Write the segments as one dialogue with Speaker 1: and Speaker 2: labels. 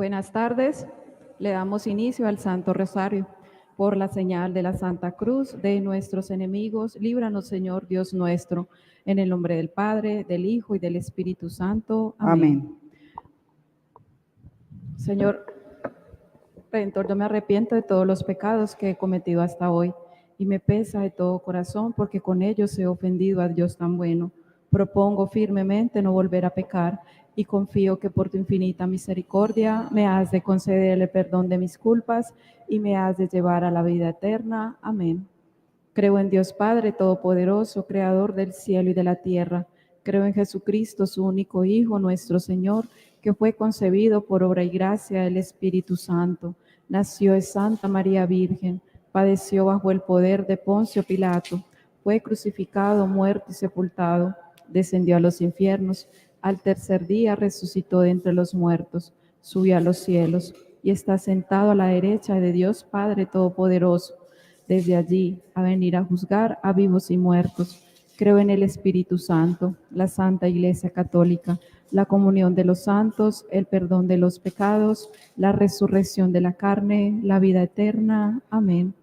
Speaker 1: Buenas tardes. Le damos inicio al Santo Rosario. Por la señal de la Santa Cruz de nuestros enemigos, líbranos, Señor Dios nuestro, en el nombre del Padre, del Hijo y del Espíritu Santo. Amén.
Speaker 2: Amén.
Speaker 1: Señor Redentor, yo me arrepiento de todos los pecados que he cometido hasta hoy y me pesa de todo corazón porque con ellos he ofendido a Dios tan bueno. Propongo firmemente no volver a pecar y confío que por tu infinita misericordia me has de conceder el perdón de mis culpas y me has de llevar a la vida eterna. Amén. Creo en Dios Padre Todopoderoso, Creador del cielo y de la tierra. Creo en Jesucristo, su único Hijo, nuestro Señor, que fue concebido por obra y gracia del Espíritu Santo. Nació de Santa María Virgen, padeció bajo el poder de Poncio Pilato, fue crucificado, muerto y sepultado, descendió a los infiernos, al tercer día resucitó de entre los muertos, subió a los cielos y está sentado a la derecha de Dios Padre Todopoderoso. Desde allí a venir a juzgar a vivos y muertos. Creo en el Espíritu Santo, la Santa Iglesia Católica, la comunión de los santos, el perdón de los pecados, la resurrección de la carne, la vida eterna. Amén.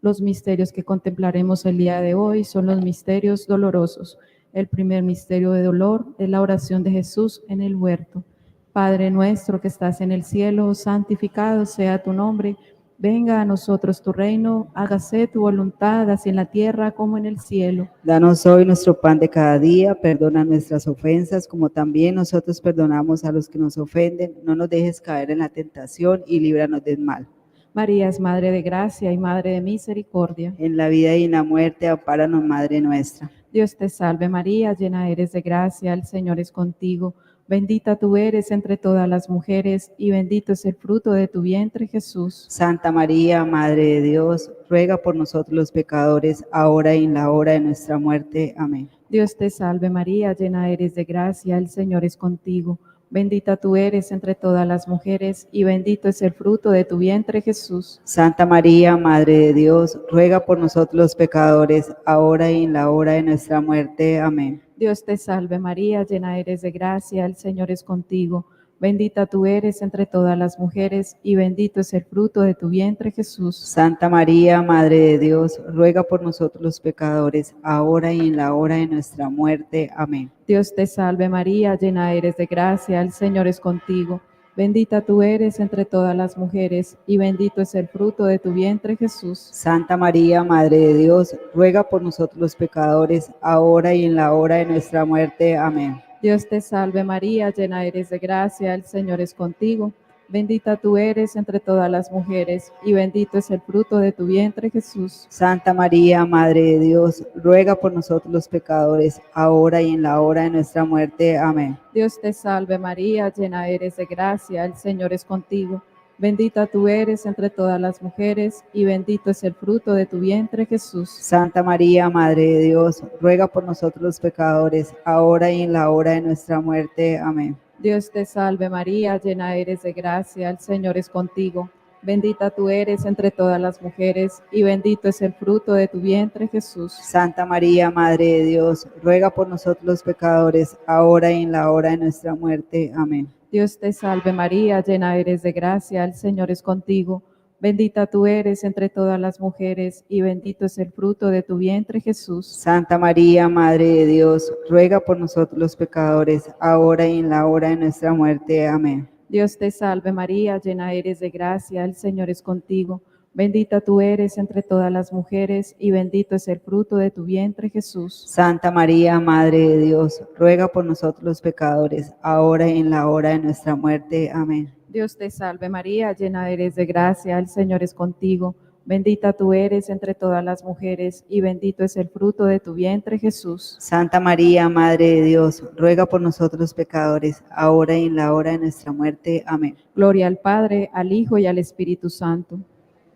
Speaker 1: Los misterios que contemplaremos el día de hoy son los misterios dolorosos. El primer misterio de dolor es la oración de Jesús en el huerto. Padre nuestro que estás en el cielo, santificado sea tu nombre. Venga a nosotros tu reino, hágase tu voluntad, así en la tierra como en el cielo.
Speaker 2: Danos hoy nuestro pan de cada día, perdona nuestras ofensas, como también nosotros perdonamos a los que nos ofenden. No nos dejes caer en la tentación y líbranos del mal.
Speaker 1: María es Madre de gracia y Madre de misericordia.
Speaker 2: En la vida y en la muerte, ampáranos, Madre nuestra.
Speaker 1: Dios te salve María, llena eres de gracia, el Señor es contigo. Bendita tú eres entre todas las mujeres y bendito es el fruto de tu vientre, Jesús.
Speaker 2: Santa María, Madre de Dios, ruega por nosotros los pecadores, ahora y en la hora de nuestra muerte. Amén.
Speaker 1: Dios te salve María, llena eres de gracia, el Señor es contigo. Bendita tú eres entre todas las mujeres y bendito es el fruto de tu vientre, Jesús.
Speaker 2: Santa María, Madre de Dios, ruega por nosotros los pecadores, ahora y en la hora de nuestra muerte. Amén.
Speaker 1: Dios te salve María, llena eres de gracia, el Señor es contigo. Bendita tú eres entre todas las mujeres y bendito es el fruto de tu vientre, Jesús.
Speaker 2: Santa María, Madre de Dios, ruega por nosotros los pecadores, ahora y en la hora de nuestra muerte. Amén.
Speaker 1: Dios te salve María, llena eres de gracia, el Señor es contigo. Bendita tú eres entre todas las mujeres y bendito es el fruto de tu vientre, Jesús.
Speaker 2: Santa María, Madre de Dios, ruega por nosotros los pecadores, ahora y en la hora de nuestra muerte. Amén.
Speaker 1: Dios te salve María, llena eres de gracia, el Señor es contigo. Bendita tú eres entre todas las mujeres y bendito es el fruto de tu vientre, Jesús.
Speaker 2: Santa María, Madre de Dios, ruega por nosotros los pecadores, ahora y en la hora de nuestra muerte. Amén.
Speaker 1: Dios te salve María, llena eres de gracia, el Señor es contigo. Bendita tú eres entre todas las mujeres y bendito es el fruto de tu vientre, Jesús.
Speaker 2: Santa María, Madre de Dios, ruega por nosotros los pecadores, ahora y en la hora de nuestra muerte. Amén.
Speaker 1: Dios te salve María, llena eres de gracia, el Señor es contigo. Bendita tú eres entre todas las mujeres y bendito es el fruto de tu vientre, Jesús.
Speaker 2: Santa María, Madre de Dios, ruega por nosotros los pecadores, ahora y en la hora de nuestra muerte. Amén.
Speaker 1: Dios te salve María, llena eres de gracia, el Señor es contigo. Bendita tú eres entre todas las mujeres y bendito es el fruto de tu vientre, Jesús.
Speaker 2: Santa María, Madre de Dios, ruega por nosotros los pecadores, ahora y en la hora de nuestra muerte. Amén.
Speaker 1: Dios te salve María, llena eres de gracia, el Señor es contigo. Bendita tú eres entre todas las mujeres y bendito es el fruto de tu vientre, Jesús.
Speaker 2: Santa María, Madre de Dios, ruega por nosotros los pecadores, ahora y en la hora de nuestra muerte. Amén.
Speaker 1: Dios te salve María, llena eres de gracia, el Señor es contigo. Bendita tú eres entre todas las mujeres y bendito es el fruto de tu vientre, Jesús.
Speaker 2: Santa María, Madre de Dios, ruega por nosotros los pecadores, ahora y en la hora de nuestra muerte. Amén.
Speaker 1: Gloria al Padre, al Hijo y al Espíritu Santo.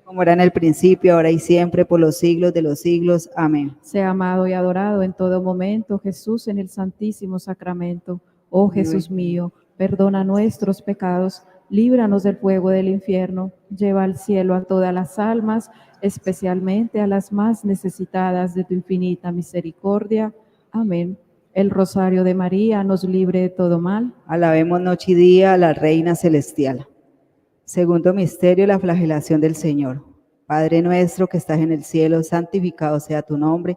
Speaker 2: Como era en el principio, ahora y siempre, por los siglos de los siglos. Amén.
Speaker 1: Sea amado y adorado en todo momento Jesús en el Santísimo Sacramento. Oh Jesús mío, perdona nuestros pecados, líbranos del fuego del infierno, lleva al cielo a todas las almas, especialmente a las más necesitadas de tu infinita misericordia. Amén. El rosario de María nos libre de todo mal.
Speaker 2: Alabemos noche y día a la Reina Celestial. Segundo misterio, la flagelación del Señor. Padre nuestro que estás en el cielo, santificado sea tu nombre.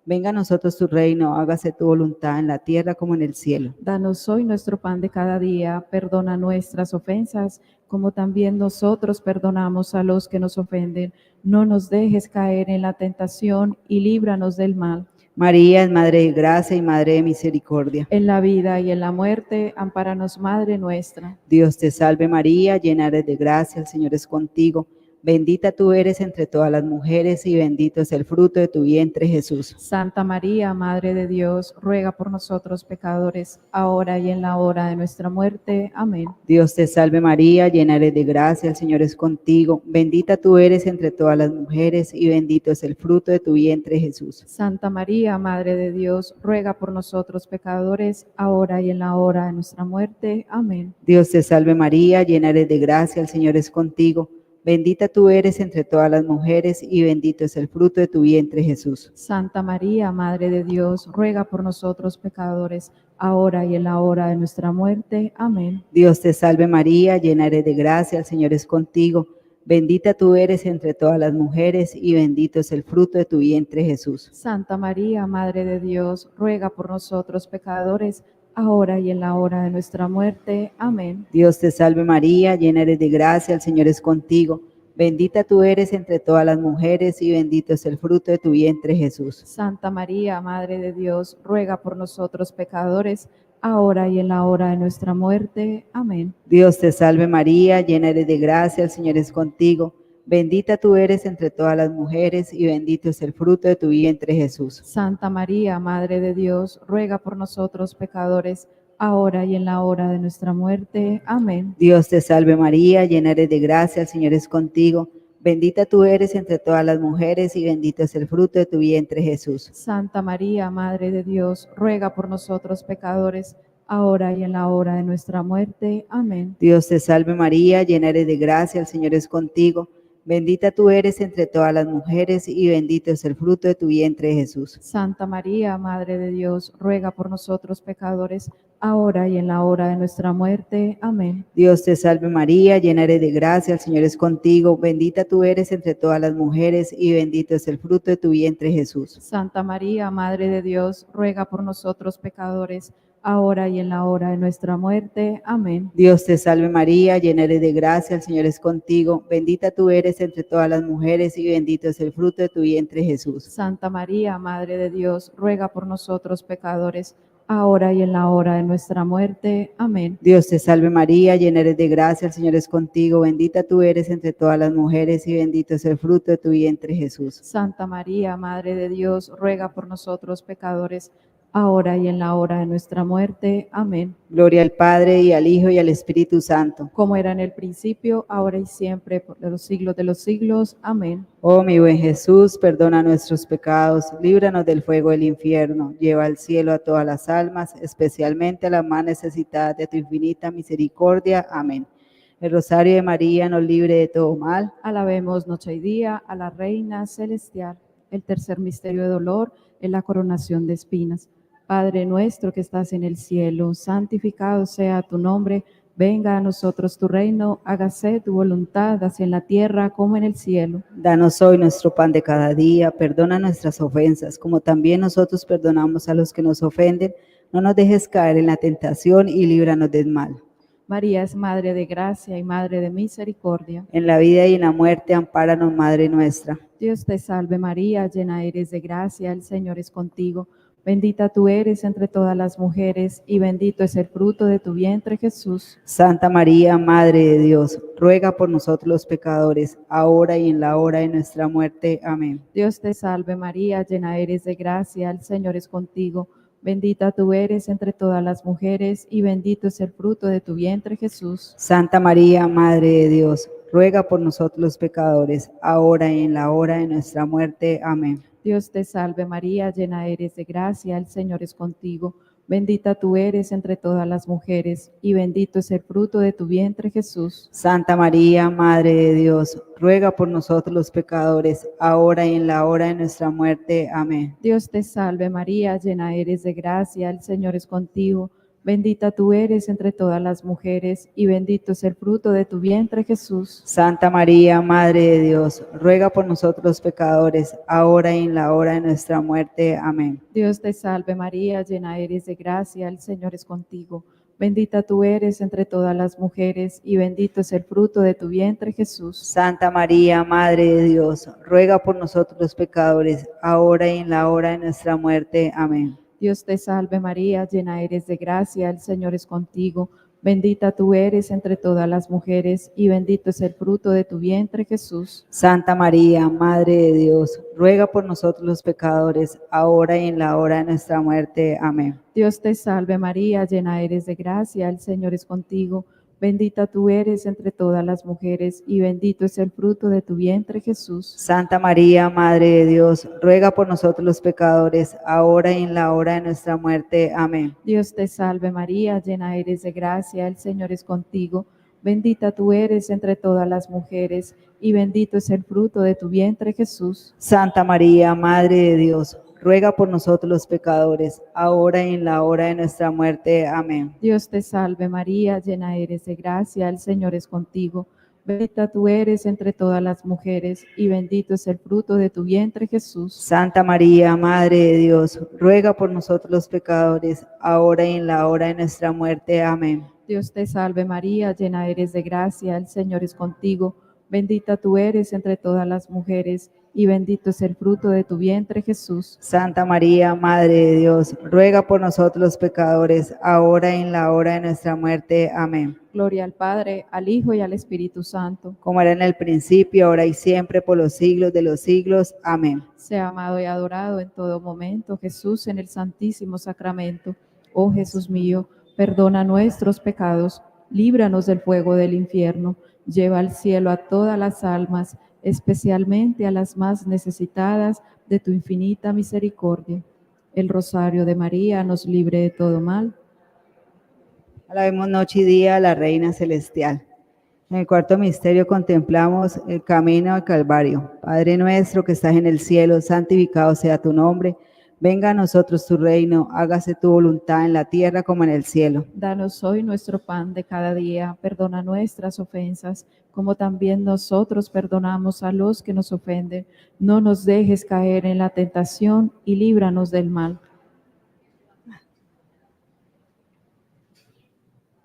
Speaker 2: Venga a nosotros tu reino, hágase tu voluntad en la tierra como en el cielo.
Speaker 1: Danos hoy nuestro pan de cada día, perdona nuestras ofensas, como también nosotros perdonamos a los que nos ofenden. No nos dejes caer en la tentación y líbranos del mal.
Speaker 2: María es Madre de gracia y Madre de misericordia.
Speaker 1: En la vida y en la muerte, ampáranos, Madre nuestra.
Speaker 2: Dios te salve María, llena eres de gracia, el Señor es contigo. Bendita tú eres entre todas las mujeres y bendito es el fruto de tu vientre, Jesús.
Speaker 1: Santa María, Madre de Dios, ruega por nosotros pecadores, ahora y en la hora de nuestra muerte. Amén.
Speaker 2: Dios te salve María, llena eres de gracia, el Señor es contigo. Bendita tú eres entre todas las mujeres y bendito es el fruto de tu vientre, Jesús.
Speaker 1: Santa María, Madre de Dios, ruega por nosotros pecadores, ahora y en la hora de nuestra muerte. Amén.
Speaker 2: Dios te salve María, llena eres de gracia, el Señor es contigo. Bendita tú eres entre todas las mujeres y bendito es el fruto de tu vientre, Jesús.
Speaker 1: Santa María, Madre de Dios, ruega por nosotros pecadores, ahora y en la hora de nuestra muerte. Amén.
Speaker 2: Dios te salve María, llena eres de gracia, el Señor es contigo. Bendita tú eres entre todas las mujeres y bendito es el fruto de tu vientre, Jesús.
Speaker 1: Santa María, Madre de Dios, ruega por nosotros pecadores, ahora y en la hora de nuestra muerte. Amén.
Speaker 2: Dios te salve María, llena eres de gracia, el Señor es contigo. Bendita tú eres entre todas las mujeres y bendito es el fruto de tu vientre, Jesús.
Speaker 1: Santa María, Madre de Dios, ruega por nosotros pecadores, ahora y en la hora de nuestra muerte. Amén.
Speaker 2: Dios te salve María, llena eres de gracia, el Señor es contigo. Bendita tú eres entre todas las mujeres y bendito es el fruto de tu vientre, Jesús.
Speaker 1: Santa María, Madre de Dios, ruega por nosotros pecadores, ahora y en la hora de nuestra muerte. Amén.
Speaker 2: Dios te salve María, llena eres de gracia, el Señor es contigo. Bendita tú eres entre todas las mujeres y bendito es el fruto de tu vientre, Jesús.
Speaker 1: Santa María, Madre de Dios, ruega por nosotros pecadores, ahora y en la hora de nuestra muerte. Amén.
Speaker 2: Dios te salve María, llena eres de gracia, el Señor es contigo. Bendita tú eres entre todas las mujeres y bendito es el fruto de tu vientre, Jesús.
Speaker 1: Santa María, Madre de Dios, ruega por nosotros pecadores, ahora y en la hora de nuestra muerte. Amén.
Speaker 2: Dios te salve María, llena eres de gracia, el Señor es contigo. Bendita tú eres entre todas las mujeres y bendito es el fruto de tu vientre, Jesús.
Speaker 1: Santa María, Madre de Dios, ruega por nosotros pecadores, ahora y en la hora de nuestra muerte. Amén.
Speaker 2: Dios te salve María, llena eres de gracia, el Señor es contigo. Bendita tú eres entre todas las mujeres y bendito es el fruto de tu vientre, Jesús.
Speaker 1: Santa María, Madre de Dios, ruega por nosotros pecadores, ahora y en la hora de nuestra muerte. Amén.
Speaker 2: Dios te salve María, llena eres de gracia, el Señor es contigo. Bendita tú eres entre todas las mujeres y bendito es el fruto de tu vientre, Jesús.
Speaker 1: Santa María, Madre de Dios, ruega por nosotros pecadores, ahora y en la hora de nuestra muerte. Amén.
Speaker 2: Gloria al Padre y al Hijo y al Espíritu Santo.
Speaker 1: Como era en el principio, ahora y siempre, por los siglos de los siglos. Amén.
Speaker 2: Oh mi buen Jesús, perdona nuestros pecados, líbranos del fuego del infierno, lleva al cielo a todas las almas, especialmente a las más necesitadas de tu infinita misericordia. Amén. El Rosario de María nos libre de todo mal.
Speaker 1: Alabemos noche y día a la Reina Celestial. El tercer misterio de dolor es la coronación de espinas. Padre nuestro que estás en el cielo, santificado sea tu nombre. Venga a nosotros tu reino, hágase tu voluntad, así en la tierra como en el cielo.
Speaker 2: Danos hoy nuestro pan de cada día, perdona nuestras ofensas, como también nosotros perdonamos a los que nos ofenden. No nos dejes caer en la tentación y líbranos del mal.
Speaker 1: María es Madre de gracia y Madre de misericordia.
Speaker 2: En la vida y en la muerte, ampáranos, Madre nuestra.
Speaker 1: Dios te salve María, llena eres de gracia, el Señor es contigo. Bendita tú eres entre todas las mujeres y bendito es el fruto de tu vientre, Jesús.
Speaker 2: Santa María, Madre de Dios, ruega por nosotros los pecadores, ahora y en la hora de nuestra muerte. Amén.
Speaker 1: Dios te salve María, llena eres de gracia, el Señor es contigo. Bendita tú eres entre todas las mujeres y bendito es el fruto de tu vientre, Jesús.
Speaker 2: Santa María, Madre de Dios, ruega por nosotros los pecadores, ahora y en la hora de nuestra muerte. Amén.
Speaker 1: Dios te salve María, llena eres de gracia, el Señor es contigo. Bendita tú eres entre todas las mujeres y bendito es el fruto de tu vientre, Jesús.
Speaker 2: Santa María, Madre de Dios, ruega por nosotros los pecadores, ahora y en la hora de nuestra muerte. Amén.
Speaker 1: Dios te salve María, llena eres de gracia, el Señor es contigo. Bendita tú eres entre todas las mujeres, y bendito es el fruto de tu vientre, Jesús.
Speaker 2: Santa María, Madre de Dios, ruega por nosotros los pecadores, ahora y en la hora de nuestra muerte. Amén.
Speaker 1: Dios te salve María, llena eres de gracia, el Señor es contigo. Bendita tú eres entre todas las mujeres, y bendito es el fruto de tu vientre, Jesús.
Speaker 2: Santa María, Madre de Dios, ruega por nosotros los pecadores, ahora y en la hora de nuestra muerte. Amén.
Speaker 1: Dios te salve María, llena eres de gracia, el Señor es contigo. Bendita tú eres entre todas las mujeres, y bendito es el fruto de tu vientre, Jesús.
Speaker 2: Santa María, Madre de Dios, ruega por nosotros los pecadores, ahora y en la hora de nuestra muerte. Amén.
Speaker 1: Dios te salve María, llena eres de gracia, el Señor es contigo. Bendita tú eres entre todas las mujeres, y bendito es el fruto de tu vientre, Jesús.
Speaker 2: Santa María, Madre de Dios, ruega por nosotros los pecadores, ahora y en la hora de nuestra muerte. Amén.
Speaker 1: Dios te salve María, llena eres de gracia, el Señor es contigo. Bendita tú eres entre todas las mujeres, y bendito es el fruto de tu vientre, Jesús.
Speaker 2: Santa María, Madre de Dios, ruega por nosotros los pecadores, ahora y en la hora de nuestra muerte. Amén.
Speaker 1: Dios te salve María, llena eres de gracia, el Señor es contigo. Bendita tú eres entre todas las mujeres, y bendito es el fruto de tu vientre, Jesús.
Speaker 2: Santa María, Madre de Dios, ruega por nosotros los pecadores, ahora y en la hora de nuestra muerte. Amén.
Speaker 1: Dios te salve María, llena eres de gracia, el Señor es contigo. Bendita tú eres entre todas las mujeres, y bendito es el fruto de tu vientre, Jesús.
Speaker 2: Santa María, Madre de Dios, ruega por nosotros los pecadores, ahora y en la hora de nuestra muerte. Amén.
Speaker 1: Gloria al Padre, al Hijo y al Espíritu Santo.
Speaker 2: Como era en el principio, ahora y siempre, por los siglos de los siglos. Amén.
Speaker 1: Sea amado y adorado en todo momento Jesús en el Santísimo Sacramento. Oh Jesús mío, perdona nuestros pecados, líbranos del fuego del infierno, lleva al cielo a todas las almas, especialmente a las más necesitadas de tu infinita misericordia. El rosario de María nos libre de todo mal.
Speaker 2: Alabemos noche y día a la Reina Celestial. En el cuarto misterio contemplamos el camino al Calvario. Padre nuestro que estás en el cielo, santificado sea tu nombre. Venga a nosotros tu reino, hágase tu voluntad en la tierra como en el cielo.
Speaker 1: Danos hoy nuestro pan de cada día, perdona nuestras ofensas, como también nosotros perdonamos a los que nos ofenden. No nos dejes caer en la tentación y líbranos del mal.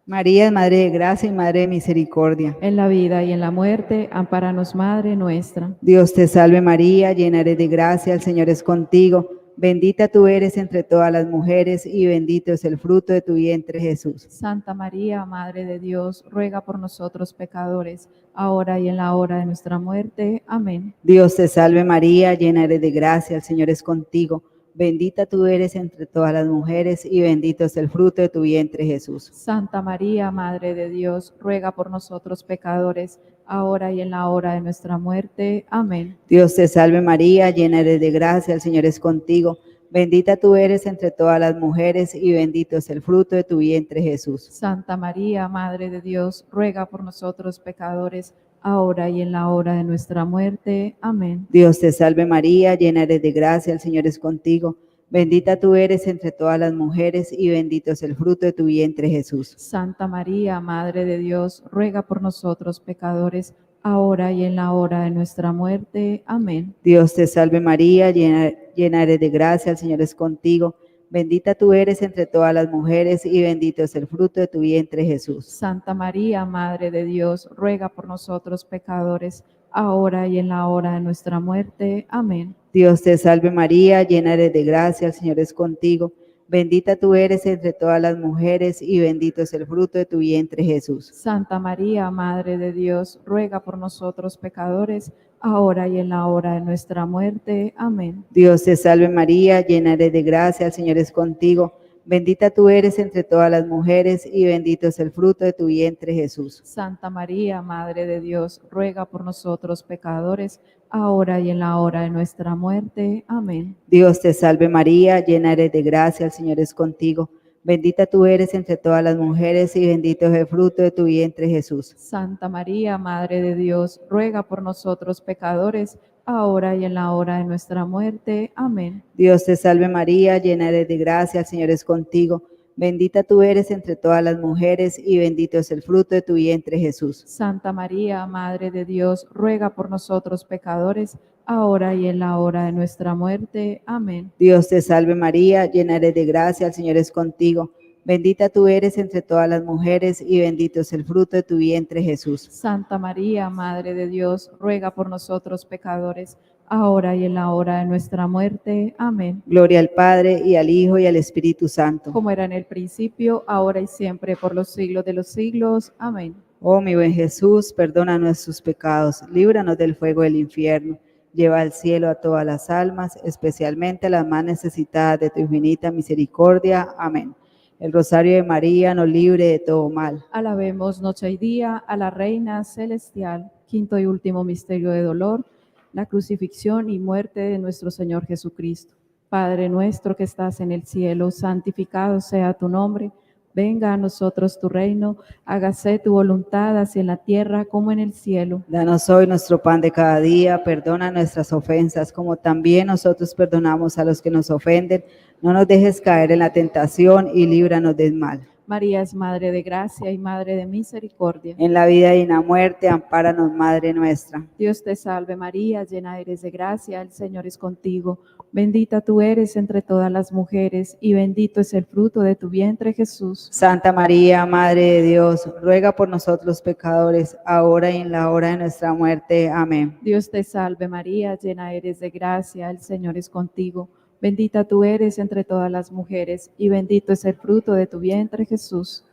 Speaker 2: María es Madre de gracia y Madre de misericordia.
Speaker 1: En la vida y en la muerte, ampáranos, Madre nuestra.
Speaker 2: Dios te salve María, llena eres de gracia, el Señor es contigo. Bendita tú eres entre todas las mujeres y bendito es el fruto de tu vientre, Jesús.
Speaker 1: Santa María, Madre de Dios, ruega por nosotros pecadores, ahora y en la hora de nuestra muerte. Amén.
Speaker 2: Dios te salve María, llena eres de gracia, el Señor es contigo. Bendita tú eres entre todas las mujeres y bendito es el fruto de tu vientre, Jesús.
Speaker 1: Santa María, Madre de Dios, ruega por nosotros pecadores, ahora y en la hora de nuestra muerte. Amén.
Speaker 2: Dios te salve María, llena eres de gracia, el Señor es contigo. Bendita tú eres entre todas las mujeres y bendito es el fruto de tu vientre, Jesús.
Speaker 1: Santa María, Madre de Dios, ruega por nosotros pecadores, ahora y en la hora de nuestra muerte. Amén.
Speaker 2: Dios te salve María, llena eres de gracia, el Señor es contigo. Bendita tú eres entre todas las mujeres y bendito es el fruto de tu vientre, Jesús.
Speaker 1: Santa María, Madre de Dios, ruega por nosotros pecadores, ahora y en la hora de nuestra muerte. Amén.
Speaker 2: Dios te salve María, llena eres de gracia, el Señor es contigo. Bendita tú eres entre todas las mujeres y bendito es el fruto de tu vientre, Jesús.
Speaker 1: Santa María, Madre de Dios, ruega por nosotros pecadores, ahora y en la hora de nuestra muerte. Amén.
Speaker 2: Dios te salve María, llena eres de gracia, el Señor es contigo. Bendita tú eres entre todas las mujeres y bendito es el fruto de tu vientre, Jesús.
Speaker 1: Santa María, Madre de Dios, ruega por nosotros pecadores, ahora y en la hora de nuestra muerte. Amén.
Speaker 2: Dios te salve María, llena eres de gracia, el Señor es contigo. Bendita tú eres entre todas las mujeres y bendito es el fruto de tu vientre, Jesús.
Speaker 1: Santa María, Madre de Dios, ruega por nosotros pecadores, ahora y en la hora de nuestra muerte. Amén.
Speaker 2: Dios te salve María, llena eres de gracia, el Señor es contigo. Bendita tú eres entre todas las mujeres y bendito es el fruto de tu vientre, Jesús.
Speaker 1: Santa María, Madre de Dios, ruega por nosotros pecadores, ahora y en la hora de nuestra muerte. Amén.
Speaker 2: Dios te salve María, llena eres de gracia, el Señor es contigo. Bendita tú eres entre todas las mujeres y bendito es el fruto de tu vientre, Jesús.
Speaker 1: Santa María, Madre de Dios, ruega por nosotros pecadores, ahora y en la hora de nuestra muerte. Amén.
Speaker 2: Dios te salve María, llena eres de gracia, el Señor es contigo. Bendita tú eres entre todas las mujeres y bendito es el fruto de tu vientre, Jesús.
Speaker 1: Santa María, Madre de Dios, ruega por nosotros pecadores, ahora y en la hora de nuestra muerte. Amén.
Speaker 2: Gloria al Padre y al Hijo y al Espíritu Santo.
Speaker 1: Como era en el principio, ahora y siempre, por los siglos de los siglos. Amén.
Speaker 2: Oh mi buen Jesús, perdona nuestros pecados, líbranos del fuego del infierno, lleva al cielo a todas las almas, especialmente a las más necesitadas de tu infinita misericordia. Amén. El rosario de María nos libre de todo mal.
Speaker 1: Alabemos noche y día a la Reina Celestial. Quinto y último misterio de dolor, la crucifixión y muerte de nuestro Señor Jesucristo. Padre nuestro que estás en el cielo, santificado sea tu nombre. Venga a nosotros tu reino, hágase tu voluntad así en la tierra como en el cielo.
Speaker 2: Danos hoy nuestro pan de cada día, perdona nuestras ofensas, como también nosotros perdonamos a los que nos ofenden. No nos dejes caer en la tentación y líbranos del mal.
Speaker 1: María es Madre de gracia y Madre de misericordia.
Speaker 2: En la vida y en la muerte, ampáranos, Madre nuestra.
Speaker 1: Dios te salve María, llena eres de gracia, el Señor es contigo. Bendita tú eres entre todas las mujeres y bendito es el fruto de tu vientre, Jesús.
Speaker 2: Santa María, Madre de Dios, ruega por nosotros los pecadores, ahora y en la hora de nuestra muerte. Amén.
Speaker 1: Dios te salve María, llena eres de gracia, el Señor es contigo. Bendita tú eres entre todas las mujeres y bendito es el fruto de tu vientre, Jesús.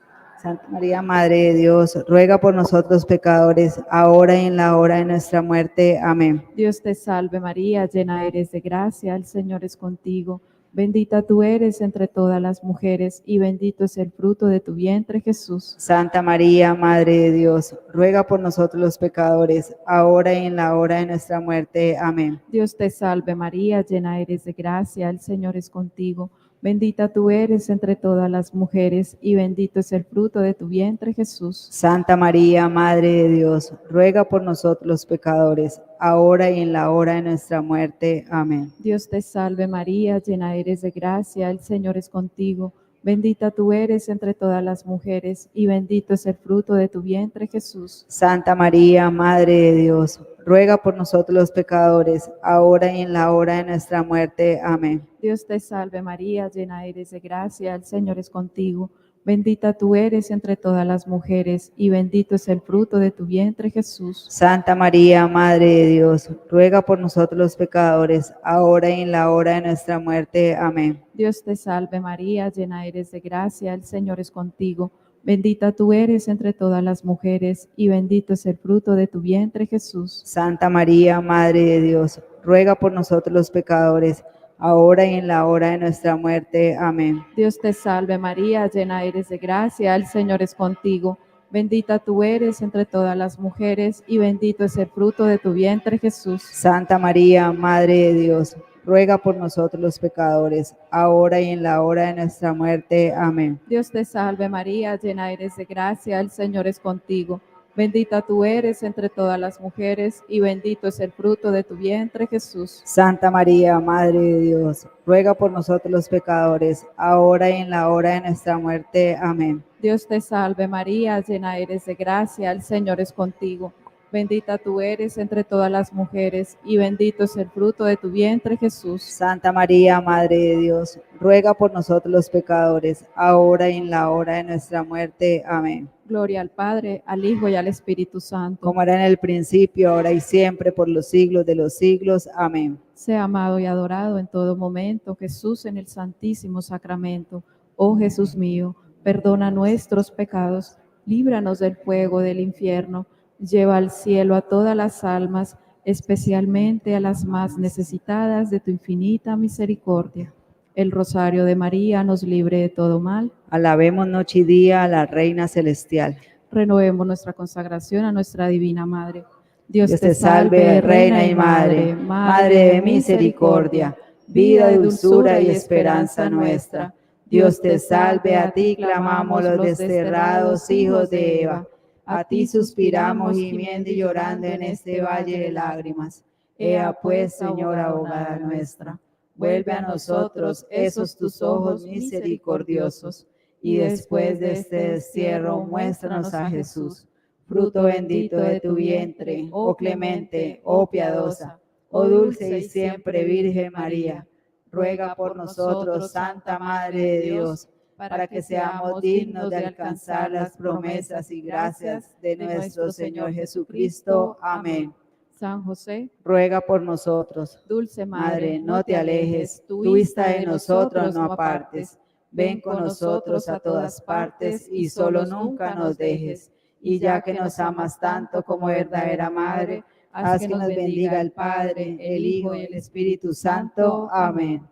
Speaker 2: Santa María, Madre de Dios, ruega por nosotros los pecadores, ahora y en la hora de nuestra muerte. Amén.
Speaker 1: Dios te salve María, llena eres de gracia, el Señor es contigo. Bendita tú eres entre todas las mujeres y bendito es el fruto de tu vientre, Jesús.
Speaker 2: Santa María, Madre de Dios, ruega por nosotros los pecadores, ahora y en la hora de nuestra muerte. Amén.
Speaker 1: Dios te salve María, llena eres de gracia, el Señor es contigo. Bendita tú eres entre todas las mujeres y bendito es el fruto de tu vientre, Jesús.
Speaker 2: Santa María, Madre de Dios, ruega por nosotros los pecadores, ahora y en la hora de nuestra muerte. Amén.
Speaker 1: Dios te salve María, llena eres de gracia, el Señor es contigo. Bendita tú eres entre todas las mujeres y bendito es el fruto de tu vientre, Jesús.
Speaker 2: Santa María, Madre de Dios, ruega por nosotros los pecadores, ahora y en la hora de nuestra muerte. Amén.
Speaker 1: Dios te salve María, llena eres de gracia, el Señor es contigo. Bendita tú eres entre todas las mujeres y bendito es el fruto de tu vientre, Jesús.
Speaker 2: Santa María, Madre de Dios, ruega por nosotros los pecadores, ahora y en la hora de nuestra muerte. Amén.
Speaker 1: Dios te salve María, llena eres de gracia, el Señor es contigo. Bendita tú eres entre todas las mujeres y bendito es el fruto de tu vientre, Jesús.
Speaker 2: Santa María, Madre de Dios, ruega por nosotros los pecadores, ahora y en la hora de nuestra muerte. Amén.
Speaker 1: Dios te salve María, llena eres de gracia, el Señor es contigo. Bendita tú eres entre todas las mujeres y bendito es el fruto de tu vientre, Jesús.
Speaker 2: Santa María, Madre de Dios, ruega por nosotros los pecadores, ahora y en la hora de nuestra muerte. Amén.
Speaker 1: Dios te salve María, llena eres de gracia, el Señor es contigo. Bendita tú eres entre todas las mujeres y bendito es el fruto de tu vientre, Jesús.
Speaker 2: Santa María, Madre de Dios, ruega por nosotros los pecadores, ahora y en la hora de nuestra muerte. Amén.
Speaker 1: Dios te salve María, llena eres de gracia, el Señor es contigo. Bendita tú eres entre todas las mujeres y bendito es el fruto de tu vientre, Jesús.
Speaker 2: Santa María, Madre de Dios, ruega por nosotros los pecadores, ahora y en la hora de nuestra muerte. Amén.
Speaker 1: Gloria al Padre, al Hijo y al Espíritu Santo.
Speaker 2: Como era en el principio, ahora y siempre, por los siglos de los siglos. Amén.
Speaker 1: Sea amado y adorado en todo momento Jesús en el Santísimo Sacramento. Oh Jesús mío, perdona nuestros pecados, líbranos del fuego del infierno, lleva al cielo a todas las almas, especialmente a las más necesitadas de tu infinita misericordia. El rosario de María nos libre de todo mal.
Speaker 2: Alabemos noche y día a la Reina Celestial.
Speaker 1: Renovemos nuestra consagración a nuestra Divina Madre.
Speaker 2: Dios te salve, Reina y Madre, Madre de misericordia, vida, dulzura y esperanza nuestra. Dios te salve, a ti clamamos los desterrados hijos de Eva. A ti suspiramos gimiendo y llorando en este valle de lágrimas. Ea pues, Señora abogada nuestra, vuelve a nosotros esos tus ojos misericordiosos, y después de este destierro, muéstranos a Jesús, fruto bendito de tu vientre, oh clemente, oh piadosa, oh dulce y siempre Virgen María. Ruega por nosotros, Santa Madre de Dios, para que seamos dignos de alcanzar las promesas y gracias de nuestro Señor Jesucristo. Amén.
Speaker 1: San José,
Speaker 2: Ruega por nosotros.
Speaker 1: dulce
Speaker 2: Madre, no te alejes, tu vista de nosotros no apartes. Ven con nosotros a todas partes y solo nunca nos dejes. Y ya que nos amas tanto como verdadera Madre, haz que nos bendiga el Padre, el Hijo y el Espíritu Santo. Amén.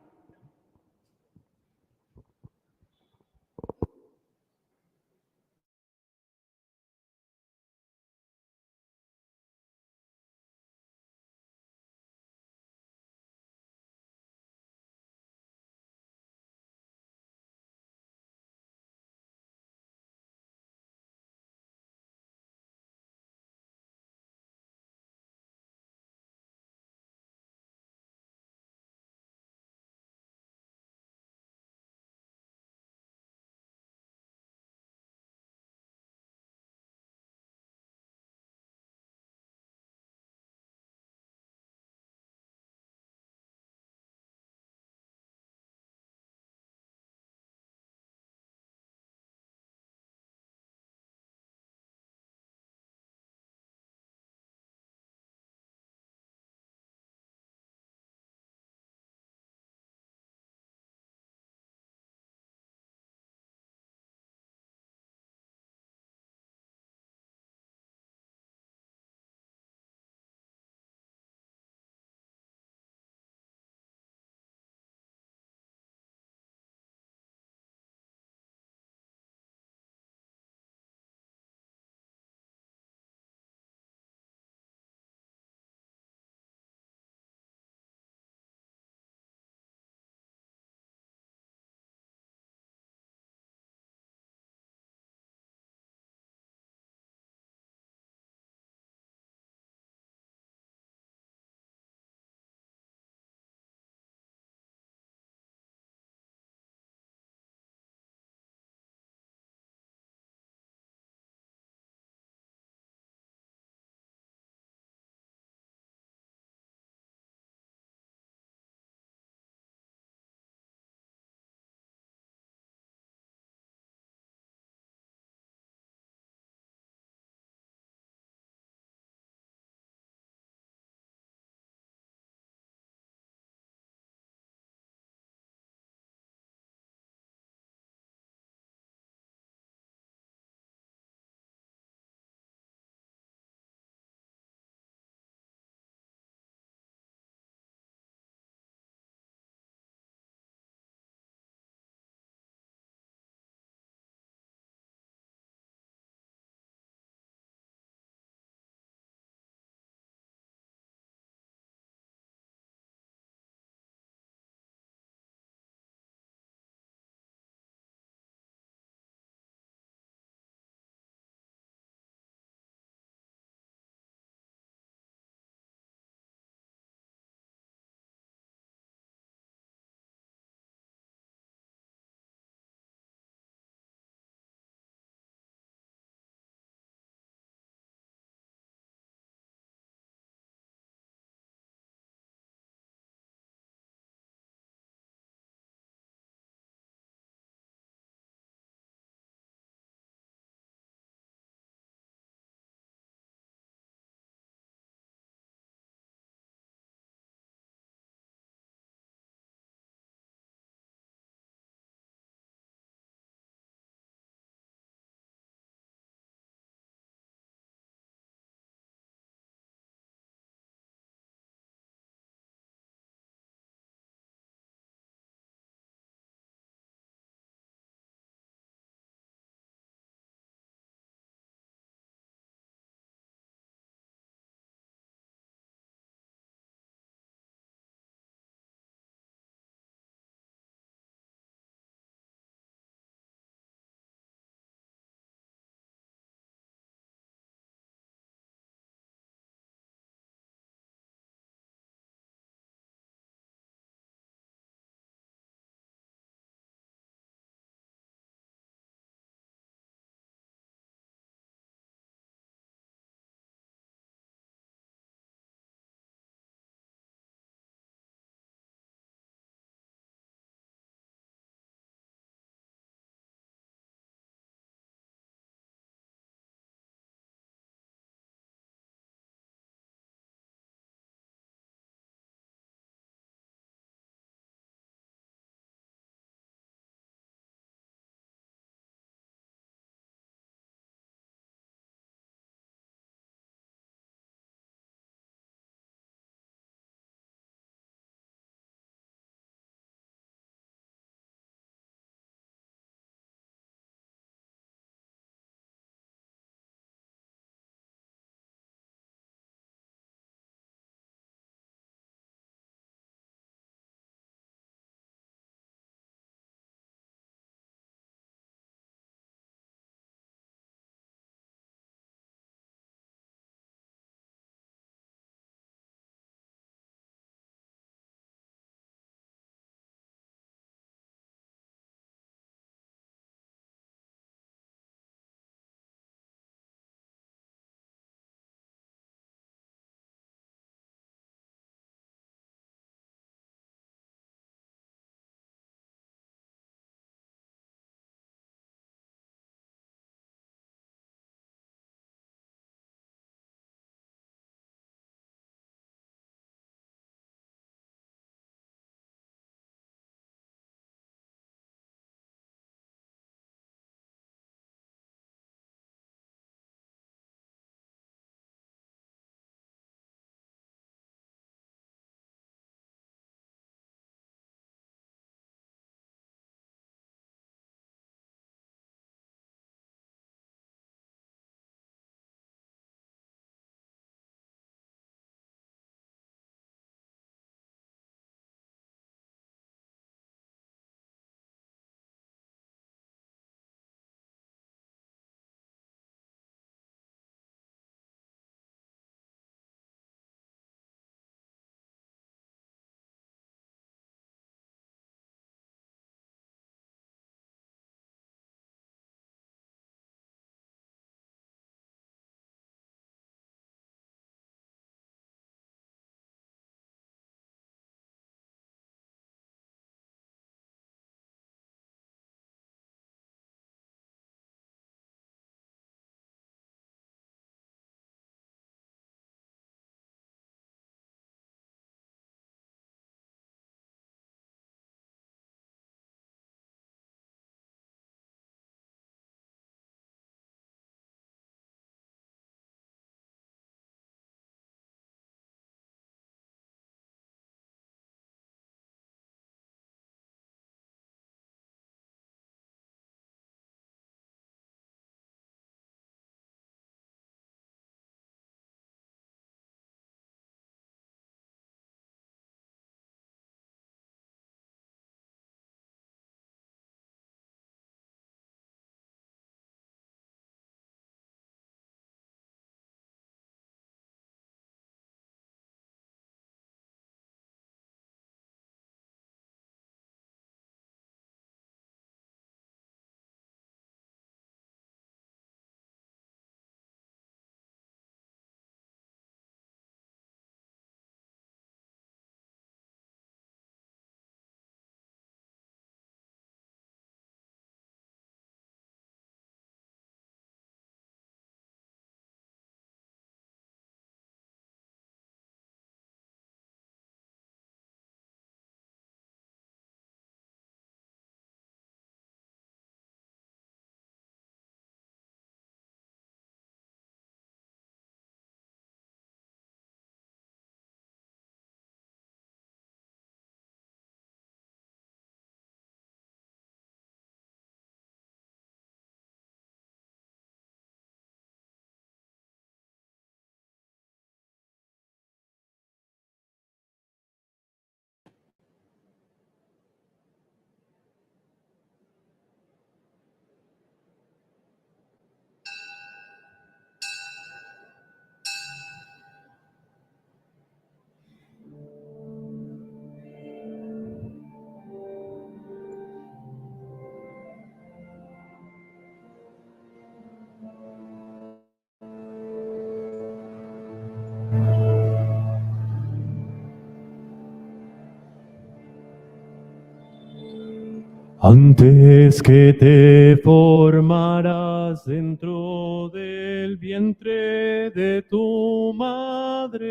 Speaker 3: Antes que te formaras dentro del vientre de tu madre,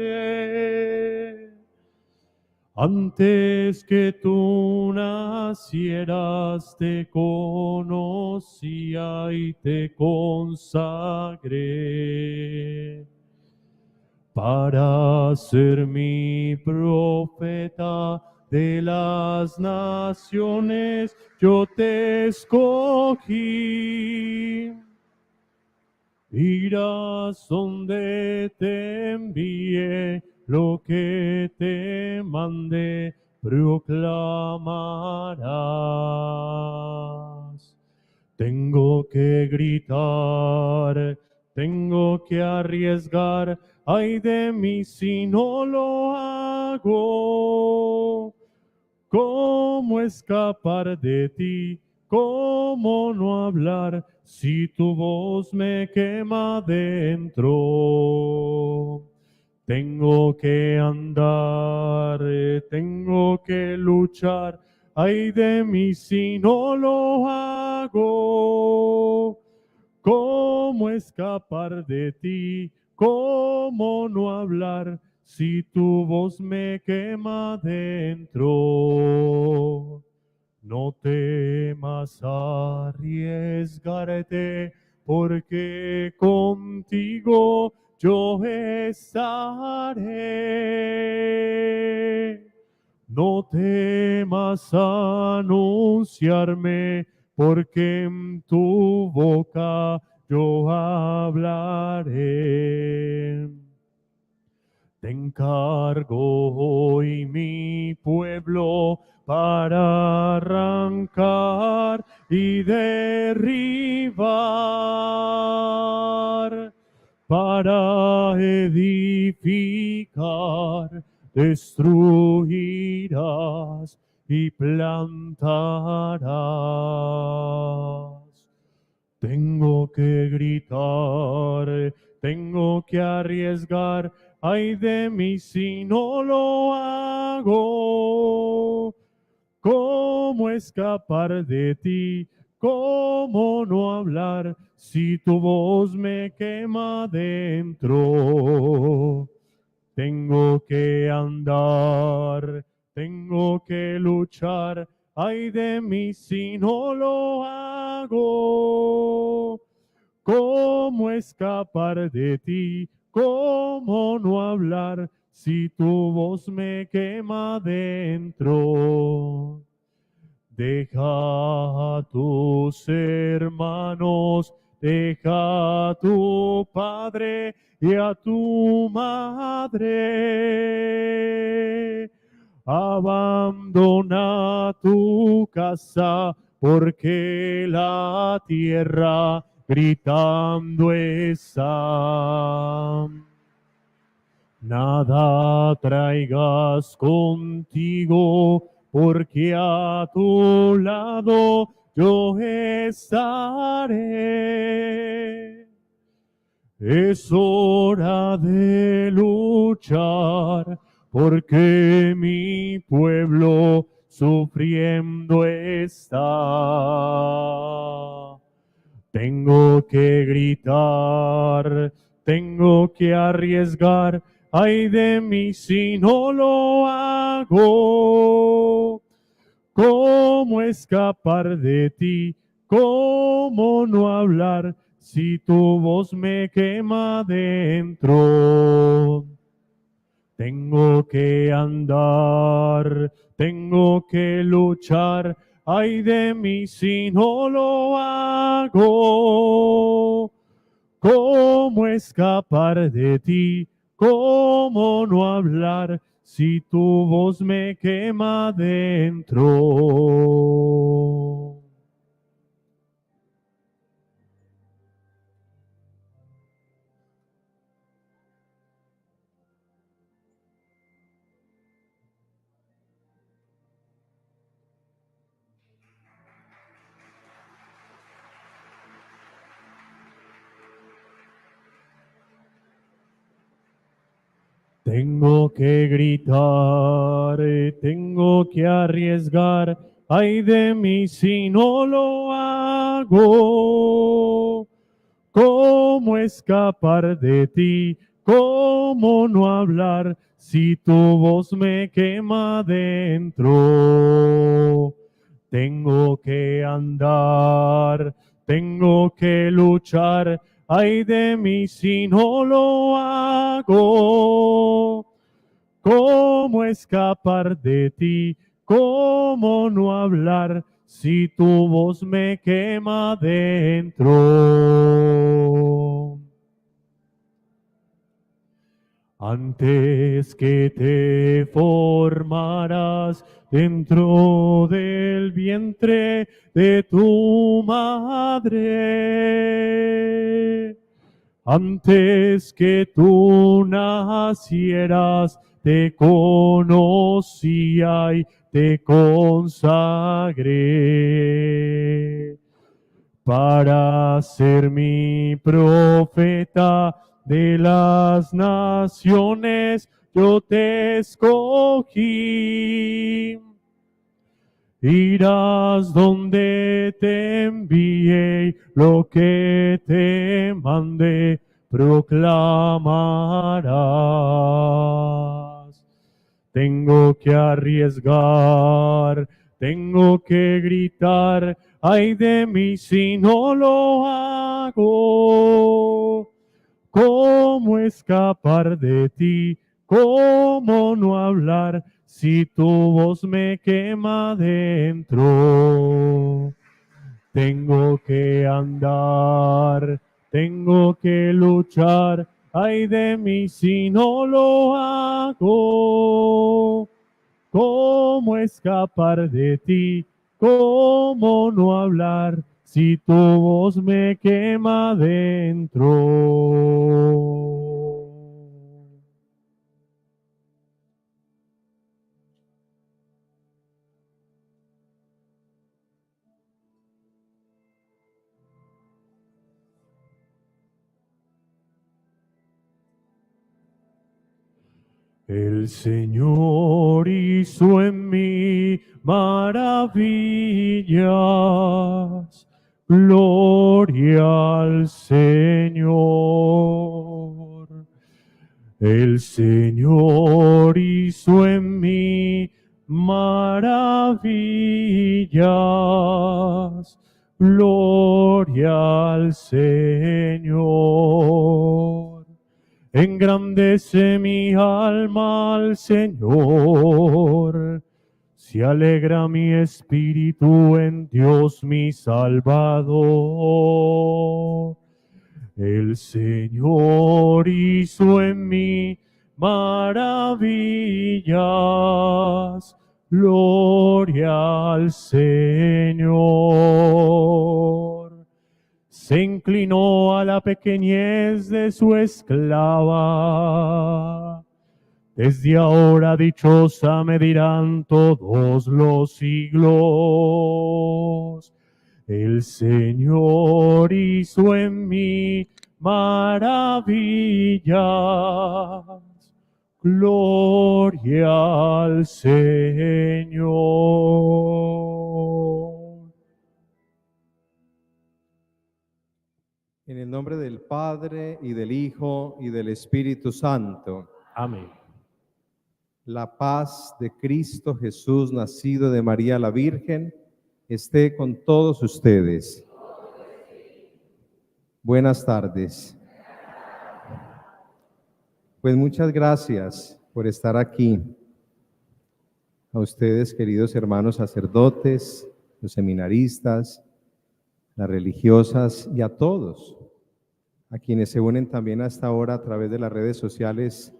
Speaker 3: antes que tú nacieras te conocía y te consagré para ser mi profeta de las naciones. Yo te escogí. Irás donde te envíe, lo que te mande proclamarás. Tengo que gritar, tengo que arriesgar, ay de mí si no lo hago. ¿Cómo escapar de ti? ¿Cómo no hablar si tu voz me quema dentro? Tengo que andar, tengo que luchar, ay de mí si no lo hago. ¿Cómo escapar de ti? ¿Cómo no hablar si tu voz me quema dentro? No temas arriesgarte, porque contigo yo estaré. No temas anunciarme, porque en tu boca yo hablaré. Te encargo hoy mi pueblo para arrancar y derribar, para edificar, destruirás y plantarás. Tengo que gritar, tengo que arriesgar, ay de mí si no lo hago. ¿Cómo escapar de ti? ¿Cómo no hablar si tu voz me quema dentro? Tengo que andar, tengo que luchar, ay de mí si no lo hago. ¿Cómo escapar de ti? ¿Cómo no hablar si tu voz me quema dentro? Deja a tus hermanos, deja a tu padre y a tu madre. Abandona tu casa, porque la tierra gritando está. Nada traigas contigo, porque a tu lado yo estaré. Es hora de luchar, porque mi pueblo sufriendo está. Tengo que gritar, tengo que arriesgar, ay de mí si no lo hago. ¿Cómo escapar de ti? ¿Cómo no hablar si tu voz me quema dentro? Tengo que andar, tengo que luchar, ay de mí si no lo hago. ¿Cómo escapar de ti? ¿Cómo no hablar si tu voz me quema dentro? Tengo que gritar, tengo que arriesgar, ay de mí si no lo hago. ¿Cómo escapar de ti? ¿Cómo no hablar si tu voz me quema dentro? Tengo que andar, tengo que luchar, ay de mí si no lo hago. ¿Cómo escapar de ti? ¿Cómo no hablar si tu voz me quema dentro? Antes que te formaras dentro del vientre de tu madre, antes que tú nacieras, te conocía y te consagré para ser mi profeta de las naciones. Yo te escogí. Irás donde te envié, lo que te mandé proclamarás. Tengo que arriesgar, tengo que gritar, ay de mí si no lo hago. ¿Cómo escapar de ti? ¿Cómo no hablar si tu voz me quema dentro? Tengo que andar, tengo que luchar, ay de mí si no lo hago. ¿Cómo escapar de ti? ¿Cómo no hablar si tu voz me quema dentro? El Señor hizo en mí maravillas. Gloria al Señor. El Señor hizo en mí maravillas. Gloria al Señor. Engrandece mi alma al Señor. Se alegra mi espíritu en Dios mi Salvador. El Señor hizo en mí maravillas. Gloria al Señor. Se inclinó a la pequeñez de su esclava. Desde ahora dichosa me dirán todos los siglos. El Señor hizo en mí maravillas. Gloria al Señor.
Speaker 4: En el nombre del Padre, y del Hijo, y del Espíritu Santo.
Speaker 3: Amén.
Speaker 4: La paz de Cristo Jesús, nacido de María la Virgen, esté con todos ustedes. Buenas tardes. Pues muchas gracias por estar aquí. A ustedes, queridos hermanos sacerdotes, los seminaristas, las religiosas y a todos, a quienes se unen también a esta hora a través de las redes sociales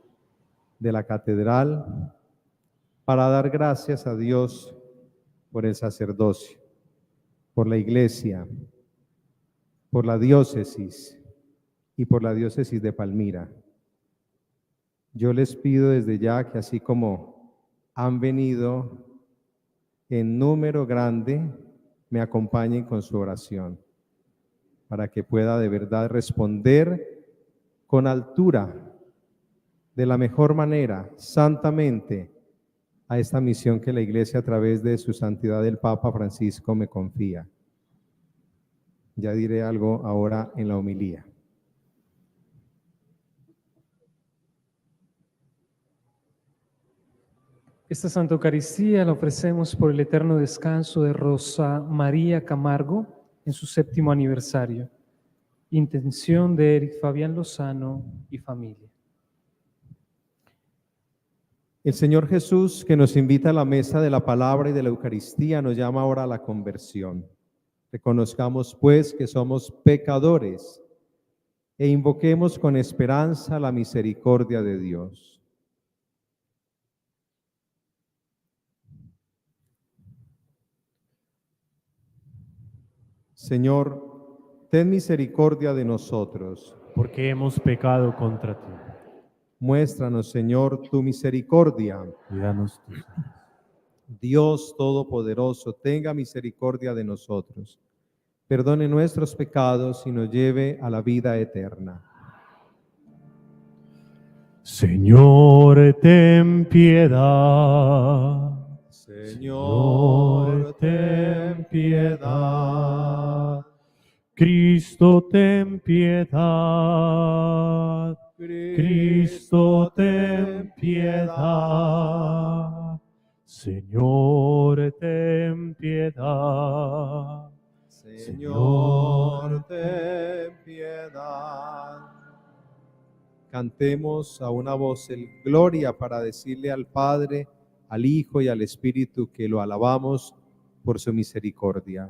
Speaker 4: de la catedral, para dar gracias a Dios por el sacerdocio, por la iglesia, por la diócesis y por la diócesis de Palmira. Yo les pido desde ya que así como han venido en número grande, me acompañen con su oración, para que pueda de verdad responder con altura, de la mejor manera, santamente, a esta misión que la Iglesia a través de su santidad el Papa Francisco me confía. Ya diré algo ahora en la homilía.
Speaker 5: Esta Santa Eucaristía la ofrecemos por el eterno descanso de Rosa María Camargo en su 7º aniversario. Intención de Eric Fabián Lozano y familia.
Speaker 4: El Señor Jesús, que nos invita a la mesa de la palabra y de la Eucaristía, nos llama ahora a la conversión. Reconozcamos, pues, que somos pecadores e invoquemos con esperanza la misericordia de Dios. Señor, ten misericordia de nosotros.
Speaker 3: porque hemos pecado contra ti.
Speaker 4: Muéstranos, Señor, tu misericordia.
Speaker 3: Y danos tu
Speaker 4: Dios Todopoderoso, tenga misericordia de nosotros. Perdone nuestros pecados y nos lleve a la vida eterna.
Speaker 3: Señor, ten piedad.
Speaker 4: Señor, ten piedad.
Speaker 3: Cristo, ten piedad. Cristo, ten piedad. Señor, ten piedad.
Speaker 4: Señor, ten piedad. Cantemos a una voz el gloria para decirle al Padre, al Hijo y al Espíritu que lo alabamos por su misericordia.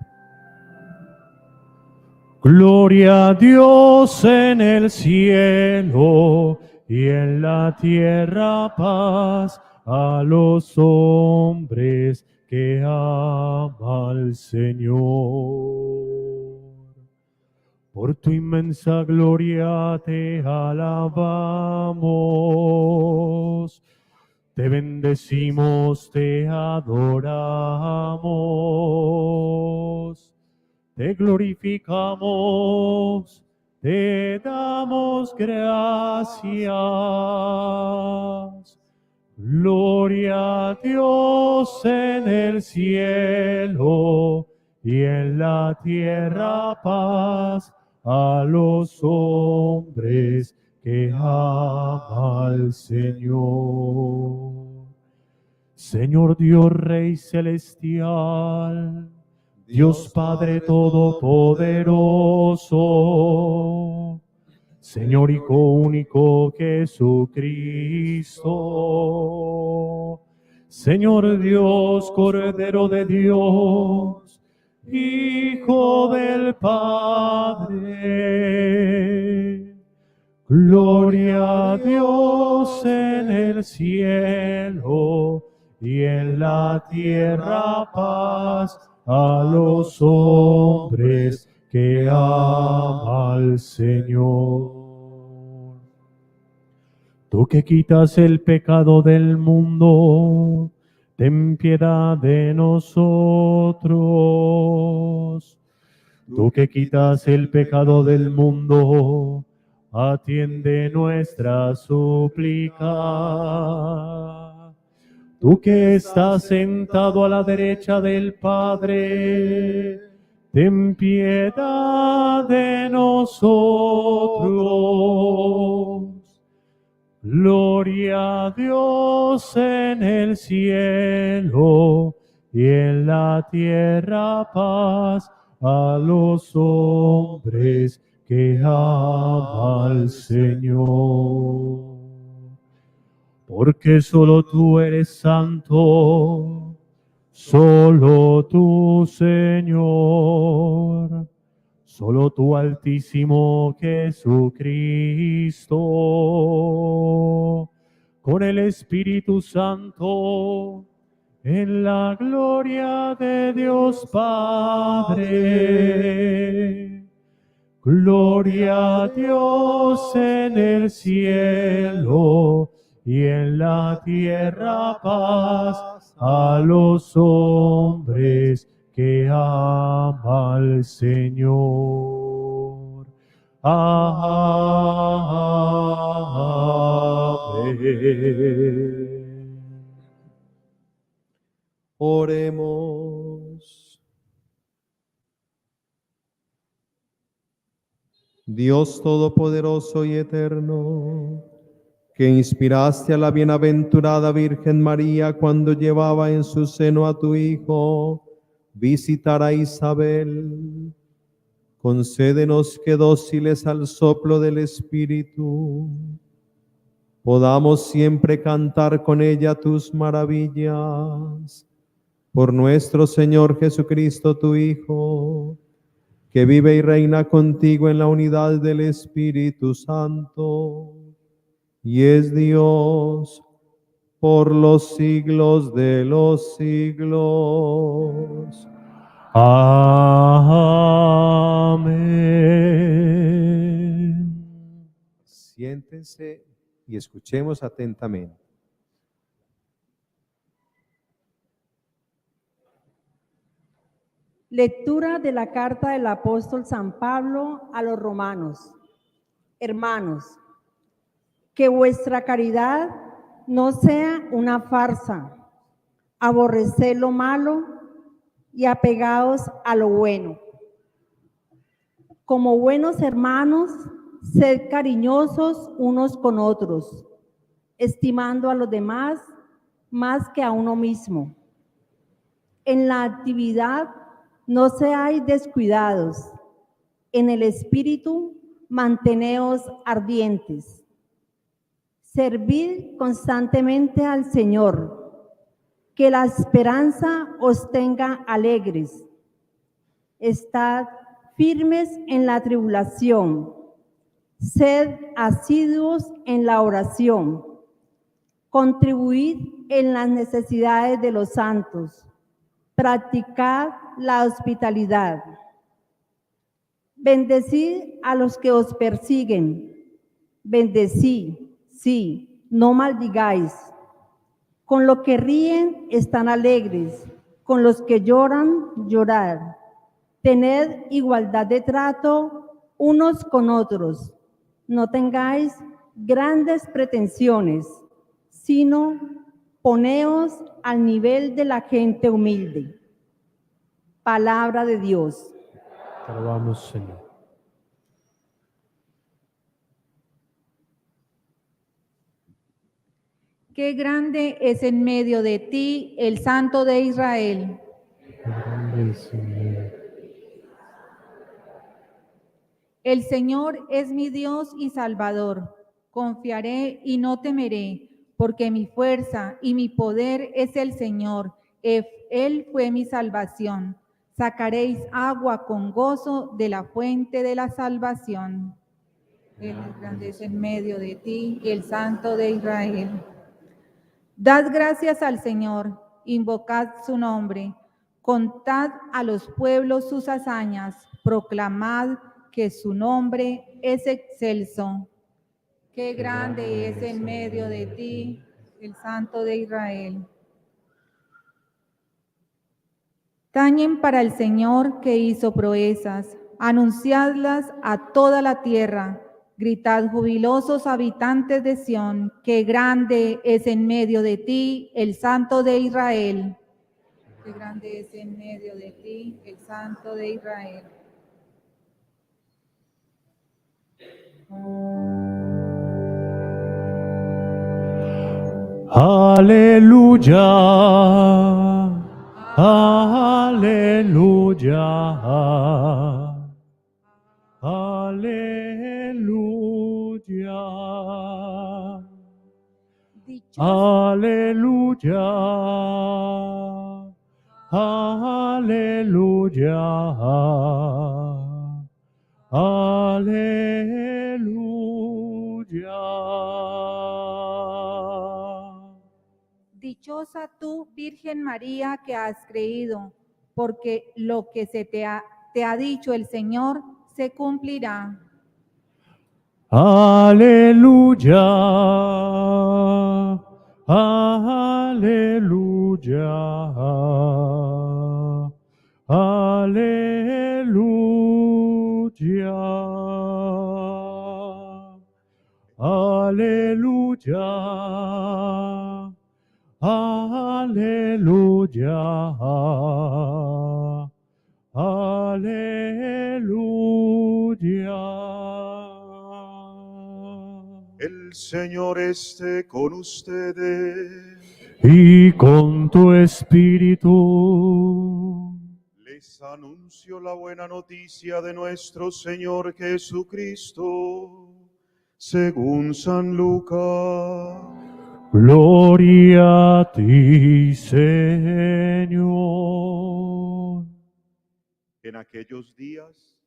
Speaker 3: Gloria a Dios en el cielo y en la tierra paz a los hombres que ama al Señor. Por tu inmensa gloria te alabamos, te bendecimos, te adoramos, te glorificamos, te damos gracias. Gloria a Dios en el cielo y en la tierra paz a los hombres que ama al Señor. Señor Dios Rey celestial, Dios Padre Todopoderoso, Señor Hijo único Jesucristo, Señor Dios, Cordero de Dios, Hijo del Padre. Gloria a Dios en el cielo y en la tierra paz a los hombres que ama al Señor. Tú que quitas el pecado del mundo, ten piedad de nosotros. Tú que quitas el pecado del mundo, atiende nuestra súplica. Tú que estás sentado a la derecha del Padre, ten piedad de nosotros. Gloria a Dios en el cielo y en la tierra paz a los hombres que ama al Señor. Porque solo tú eres santo, solo tú, Señor, solo tú, Altísimo Jesucristo, con el Espíritu Santo, en la gloria de Dios Padre. Gloria a Dios en el cielo y en la tierra paz a los hombres que ama al Señor. Amén.
Speaker 4: Oremos. Dios Todopoderoso y Eterno, que inspiraste a la bienaventurada Virgen María cuando llevaba en su seno a tu Hijo, visitar a Isabel, concédenos que dóciles al soplo del Espíritu, podamos siempre cantar con ella tus maravillas. Por nuestro Señor Jesucristo, tu Hijo, que vive y reina contigo en la unidad del Espíritu Santo, y es Dios por los siglos de los siglos.
Speaker 3: Amén.
Speaker 4: Siéntense y escuchemos atentamente.
Speaker 6: Lectura de la carta del apóstol San Pablo a los romanos. Hermanos, que vuestra caridad no sea una farsa. Aborreced lo malo y apegaos a lo bueno. Como buenos hermanos, sed cariñosos unos con otros, estimando a los demás más que a uno mismo. En la actividad no seáis descuidados. En el espíritu manteneos ardientes. Servid constantemente al Señor. Que la esperanza os tenga alegres. Estad firmes en la tribulación. Sed asiduos en la oración. Contribuid en las necesidades de los santos. Practicad la hospitalidad. Bendecid a los que os persiguen. Bendecid, sí, no maldigáis. Con los que ríen, están alegres. Con los que lloran, llorad. Tened igualdad de trato unos con otros. No tengáis grandes pretensiones, sino poneos al nivel de la gente humilde. Palabra de Dios.
Speaker 3: Te alabamos, Señor.
Speaker 7: Qué grande es en medio de ti el Santo de Israel.
Speaker 3: Grande Señor.
Speaker 7: El Señor es mi Dios y Salvador. Confiaré y no temeré, porque mi fuerza y mi poder es el Señor. Él fue mi salvación. Sacaréis agua con gozo de la fuente de la salvación. Él es grande en medio de ti, el Santo de Israel. Dad gracias al Señor, invocad su nombre, contad a los pueblos sus hazañas, proclamad que su nombre es excelso. Qué grande es en medio de ti, el Santo de Israel. Tañen para el Señor que hizo proezas, anunciadlas a toda la tierra. Gritad jubilosos habitantes de Sión, que grande es en medio de ti el Santo de Israel. Qué grande es en medio de ti el Santo de Israel.
Speaker 3: Aleluya. Aleluya. Aleluya. Aleluya. Aleluya. Aleluya.
Speaker 7: Dichosa tú, Virgen María, que has creído, porque lo que te ha dicho el Señor se cumplirá.
Speaker 3: Aleluya. Aleluya. Aleluya. Aleluya. Aleluya. Aleluya.
Speaker 8: El Señor esté con ustedes.
Speaker 3: Y con tu espíritu.
Speaker 8: Les anuncio la buena noticia de nuestro Señor Jesucristo, según San Lucas.
Speaker 3: Gloria a ti, Señor.
Speaker 8: En aquellos días,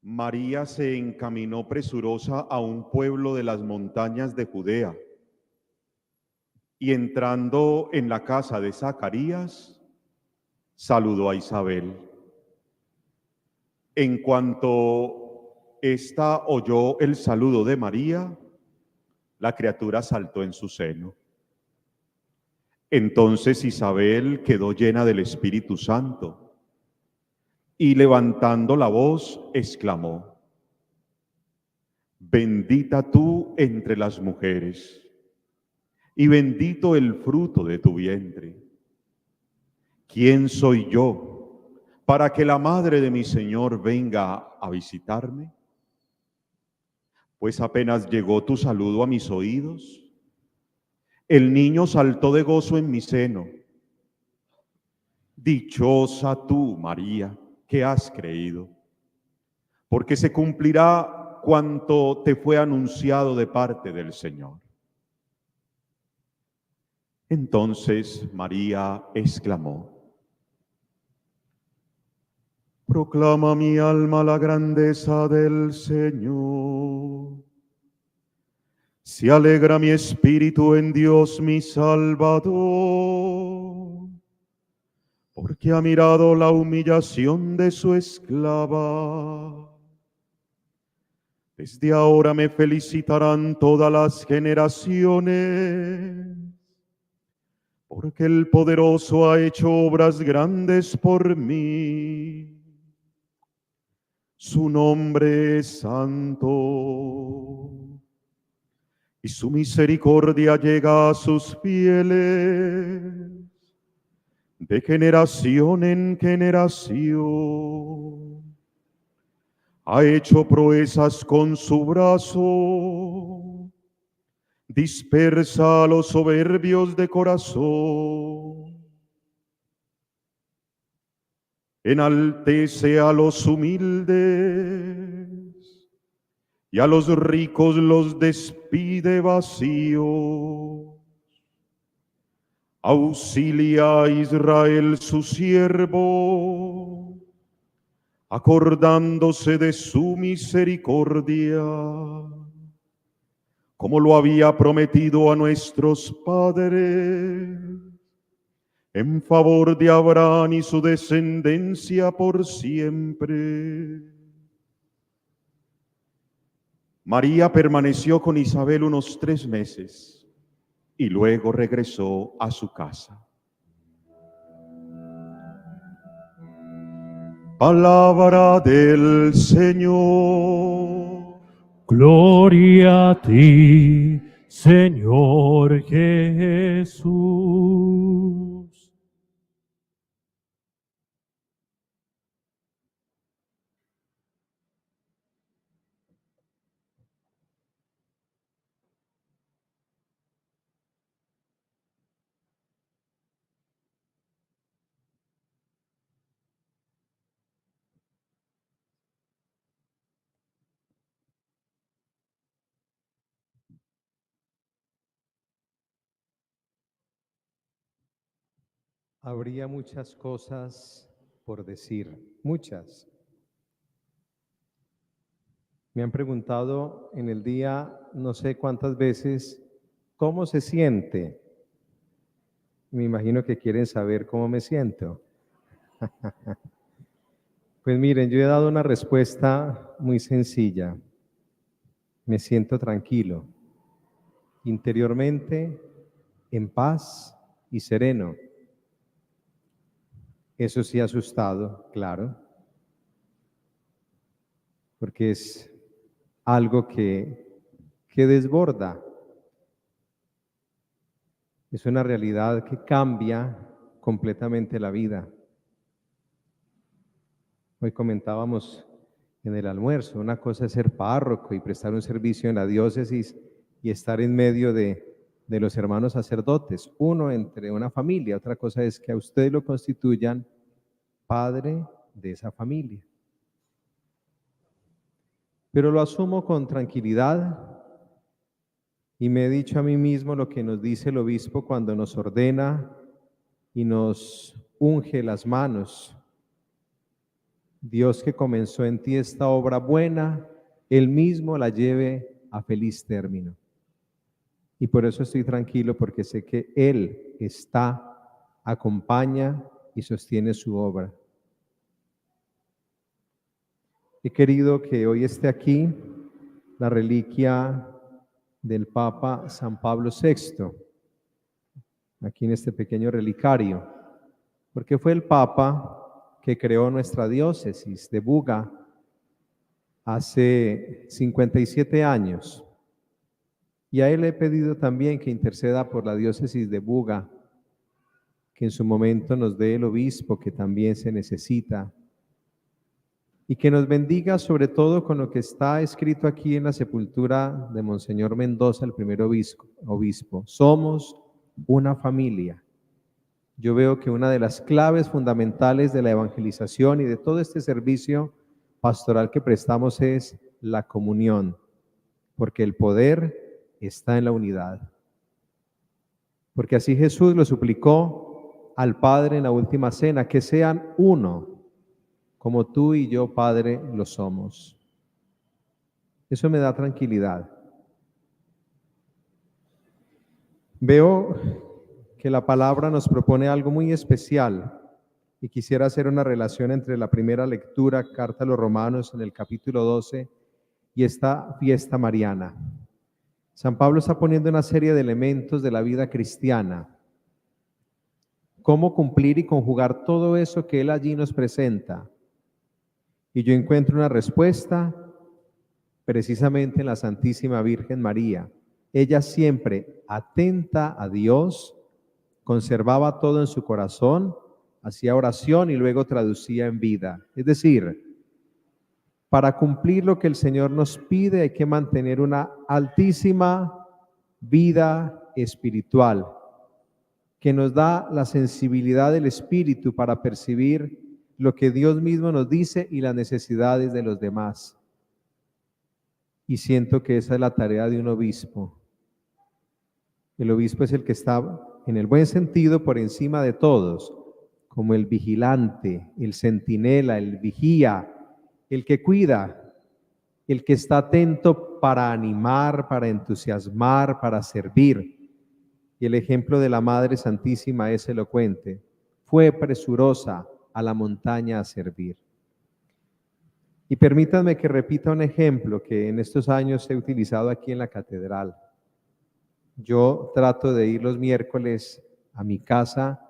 Speaker 8: María se encaminó presurosa a un pueblo de las montañas de Judea, y entrando en la casa de Zacarías, saludó a Isabel. En cuanto ésta oyó el saludo de María, la criatura saltó en su seno. Entonces Isabel quedó llena del Espíritu Santo y, levantando la voz, exclamó: Bendita tú entre las mujeres, y bendito el fruto de tu vientre. ¿Quién soy yo para que la madre de mi Señor venga a visitarme? Pues apenas llegó tu saludo a mis oídos, el niño saltó de gozo en mi seno. Dichosa tú, María, que has creído, porque se cumplirá cuanto te fue anunciado de parte del Señor. Entonces María exclamó: Proclama mi alma la grandeza del Señor. Se alegra mi espíritu en Dios mi Salvador, porque ha mirado la humillación de su esclava. Desde ahora me felicitarán todas las generaciones, porque el poderoso ha hecho obras grandes por mí. Su nombre es santo, y su misericordia llega a sus fieles de generación en generación. Ha hecho proezas con su brazo, dispersa a los soberbios de corazón, enaltece a los humildes y a los ricos los despide vacíos. Auxilia a Israel su siervo, acordándose de su misericordia, como lo había prometido a nuestros padres, en favor de Abraham y su descendencia por siempre. María permaneció con Isabel unos 3 meses y luego regresó a su casa. Palabra del Señor.
Speaker 3: Gloria a ti, Señor Jesús.
Speaker 4: Habría muchas cosas por decir, muchas. Me han preguntado en el día, no sé cuántas veces, ¿cómo se siente? Me imagino que quieren saber cómo me siento. Pues miren, yo he dado una respuesta muy sencilla. me siento tranquilo, interiormente en paz y sereno. Eso sí ha asustado, claro, porque es algo que desborda. Es una realidad que cambia completamente la vida. Hoy comentábamos en el almuerzo, una cosa es ser párroco y prestar un servicio en la diócesis y estar en medio de los hermanos sacerdotes, uno entre una familia, otra cosa es que a usted lo constituyan padre de esa familia. Pero lo asumo con tranquilidad y me he dicho a mí mismo lo que nos dice el obispo cuando nos ordena y nos unge las manos. Dios que comenzó en ti esta obra buena, Él mismo la lleve a feliz término. Y por eso estoy tranquilo, porque sé que Él está, acompaña y sostiene su obra. He querido que hoy esté aquí la reliquia del Papa San Pablo VI, aquí en este pequeño relicario, porque fue el Papa que creó nuestra diócesis de Buga hace 57 años. Y a él le he pedido también que interceda por la diócesis de Buga, que en su momento nos dé el obispo que también se necesita, y que nos bendiga sobre todo con lo que está escrito aquí en la sepultura de Monseñor Mendoza, el primer obispo. Somos una familia. Yo veo que una de las claves fundamentales de la evangelización y de todo este servicio pastoral que prestamos es la comunión, porque el poder está en la unidad. Porque así Jesús lo suplicó al Padre en la última cena, que sean uno, como tú y yo, Padre, lo somos. Eso me da tranquilidad. Veo que la palabra nos propone algo muy especial y quisiera hacer una relación entre la primera lectura, carta a los Romanos en el capítulo 12, y esta fiesta mariana. San Pablo está poniendo una serie de elementos de la vida cristiana. Cómo cumplir y conjugar todo eso que él allí nos presenta. Y yo encuentro una respuesta precisamente en la Santísima Virgen María. Ella siempre atenta a Dios, conservaba todo en su corazón, hacía oración y luego traducía en vida. Es decir, para cumplir lo que el Señor nos pide hay que mantener una altísima vida espiritual que nos da la sensibilidad del Espíritu para percibir lo que Dios mismo nos dice y las necesidades de los demás. Y siento que esa es la tarea de un obispo. El obispo es el que está, en el buen sentido, por encima de todos, como el vigilante, el centinela, el vigía, el que cuida, el que está atento para animar, para entusiasmar, para servir. Y el ejemplo de la Madre Santísima es elocuente. Fue presurosa a la montaña a servir. Y permítanme que repita un ejemplo que en estos años he utilizado aquí en la catedral. Yo trato de ir los miércoles a mi casa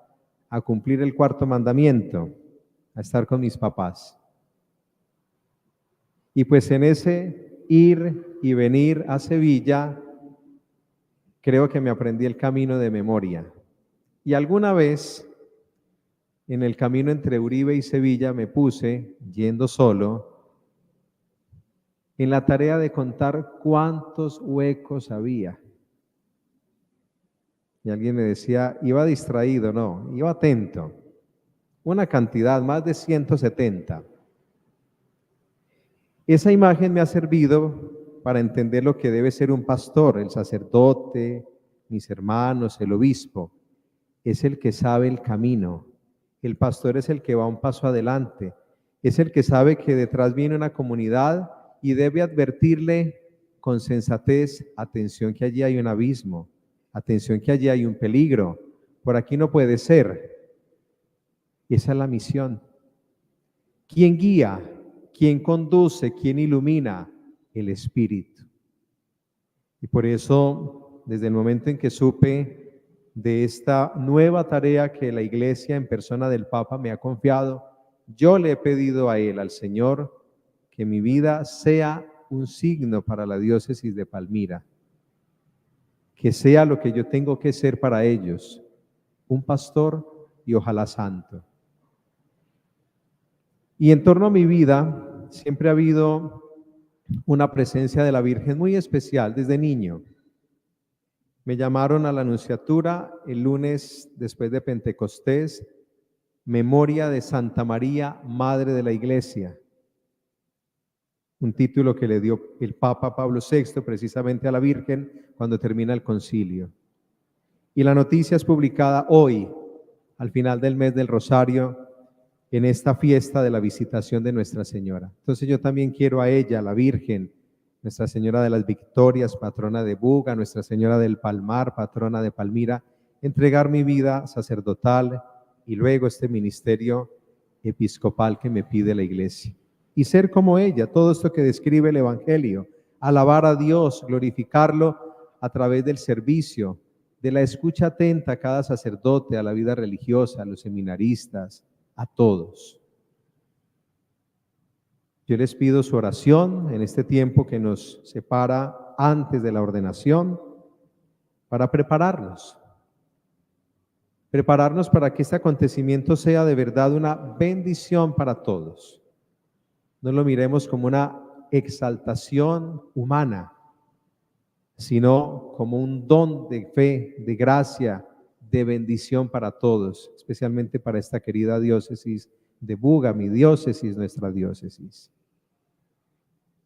Speaker 4: a cumplir el cuarto mandamiento, a estar con mis papás. Y pues en ese ir y venir a Sevilla, creo que me aprendí el camino de memoria. Y alguna vez, en el camino entre Uribe y Sevilla, me puse, yendo solo, en la tarea de contar cuántos huecos había. Y alguien me decía, iba distraído, no, iba atento. Una cantidad, más de 170. Esa imagen me ha servido para entender lo que debe ser un pastor, el sacerdote, mis hermanos, el obispo. Es el que sabe el camino. El pastor es el que va un paso adelante. Es el que sabe que detrás viene una comunidad y debe advertirle con sensatez, atención que allí hay un abismo, atención que allí hay un peligro, por aquí no puede ser. Esa es la misión. ¿Quién guía? ¿Quién conduce? ¿Quién ilumina? El Espíritu. Y por eso, desde el momento en que supe de esta nueva tarea que la Iglesia en persona del Papa me ha confiado, yo le he pedido a él, al Señor, que mi vida sea un signo para la diócesis de Palmira, que sea lo que yo tengo que ser para ellos, un pastor y ojalá santo. Y en torno a mi vida siempre ha habido una presencia de la Virgen muy especial desde niño. Me llamaron a la Anunciatura el lunes después de Pentecostés, Memoria de Santa María, Madre de la Iglesia, un título que le dio el Papa Pablo VI precisamente a la Virgen cuando termina el concilio. Y la noticia es publicada hoy, al final del mes del Rosario, en esta fiesta de la visitación de Nuestra Señora. Entonces yo también quiero a ella, la Virgen, Nuestra Señora de las Victorias, patrona de Buga, Nuestra Señora del Palmar, patrona de Palmira, entregar mi vida sacerdotal y luego este ministerio episcopal que me pide la Iglesia. Y ser como ella, todo esto que describe el Evangelio, alabar a Dios, glorificarlo a través del servicio, de la escucha atenta a cada sacerdote, a la vida religiosa, a los seminaristas, a todos. Yo les pido su oración en este tiempo que nos separa antes de la ordenación para prepararnos para que este acontecimiento sea de verdad una bendición para todos. No lo miremos como una exaltación humana, sino como un don de fe, de gracia, de bendición para todos, especialmente para esta querida diócesis de Buga, mi diócesis, nuestra diócesis.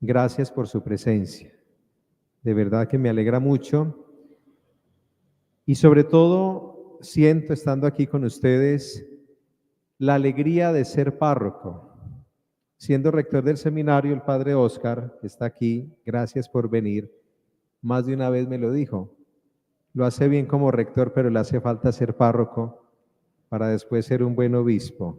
Speaker 4: Gracias por su presencia. De verdad que me alegra mucho. Y sobre todo, siento estando aquí con ustedes la alegría de ser párroco. Siendo rector del seminario, el padre Óscar, que está aquí, gracias por venir, más de una vez me lo dijo. Lo hace bien como rector, pero le hace falta ser párroco para después ser un buen obispo.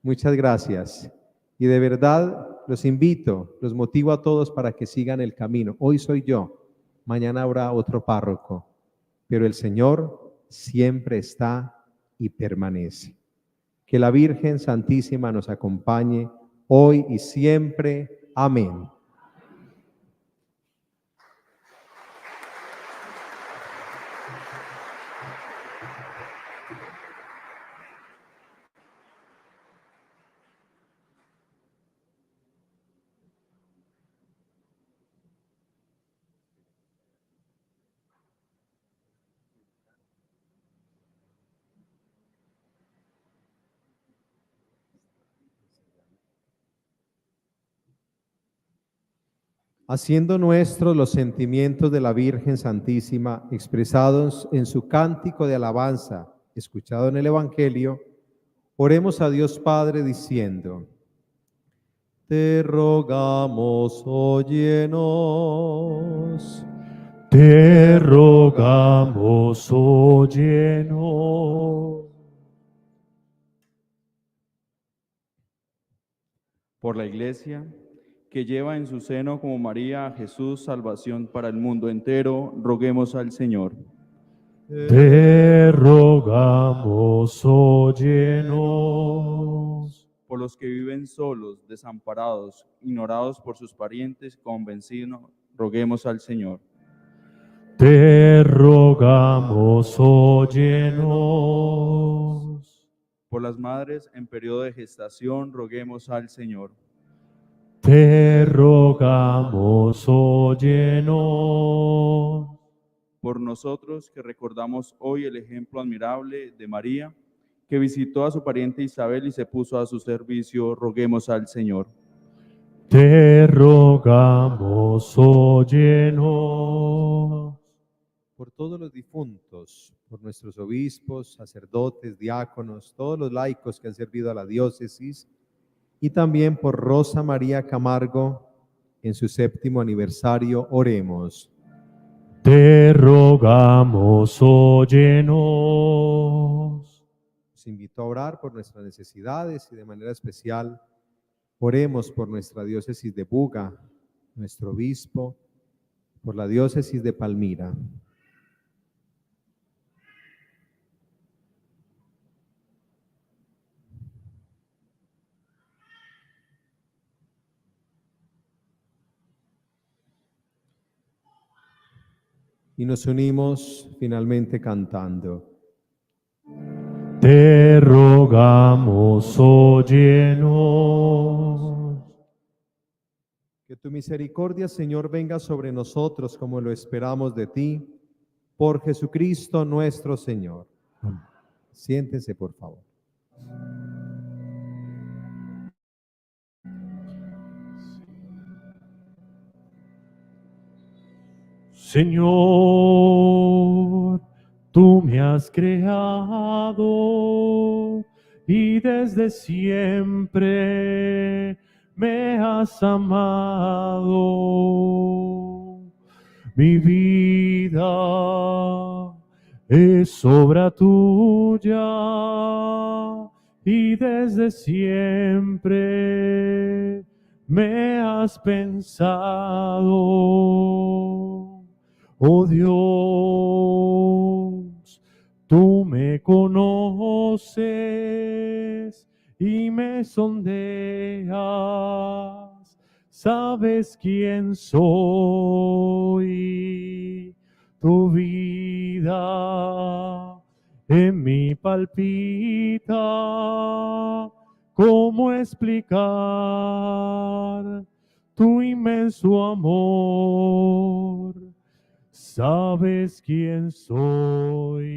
Speaker 4: Muchas gracias. Y de verdad los invito, los motivo a todos para que sigan el camino. Hoy soy yo, mañana habrá otro párroco, pero el Señor siempre está y permanece. Que la Virgen Santísima nos acompañe hoy y siempre. Amén. Haciendo nuestros los sentimientos de la Virgen Santísima expresados en su cántico de alabanza, escuchado en el Evangelio, oremos a Dios Padre diciendo: Te rogamos, óyenos.
Speaker 3: Te rogamos, óyenos.
Speaker 9: Por la Iglesia, que lleva en su seno como María a Jesús salvación para el mundo entero, roguemos al Señor.
Speaker 3: Te rogamos, óyenos.
Speaker 9: Por los que viven solos, desamparados, ignorados por sus parientes, convencidos, roguemos al Señor.
Speaker 3: Te rogamos, óyenos.
Speaker 9: Por las madres en periodo de gestación, roguemos al Señor.
Speaker 3: Te rogamos, óyenos.
Speaker 9: Por nosotros que recordamos hoy el ejemplo admirable de María, que visitó a su pariente Isabel y se puso a su servicio, roguemos al Señor.
Speaker 3: Te rogamos, óyenos.
Speaker 4: Por todos los difuntos, por nuestros obispos, sacerdotes, diáconos, todos los laicos que han servido a la diócesis, y también por Rosa María Camargo, en su 7º aniversario, oremos.
Speaker 3: Te rogamos, óyenos.
Speaker 4: Os invito a orar por nuestras necesidades y de manera especial oremos por nuestra diócesis de Buga, nuestro obispo, por la diócesis de Palmira. Y nos unimos finalmente cantando.
Speaker 3: Te rogamos, óyenos.
Speaker 4: Que tu misericordia, Señor, venga sobre nosotros como lo esperamos de ti, por Jesucristo nuestro Señor. Siéntense, por favor.
Speaker 3: Señor, tú me has creado y desde siempre me has amado. Mi vida es obra tuya y desde siempre me has pensado. Oh Dios, tú me conoces y me sondeas, sabes quién soy. Tu vida en mí palpita. ¿Cómo explicar tu inmenso amor? Sabes quién soy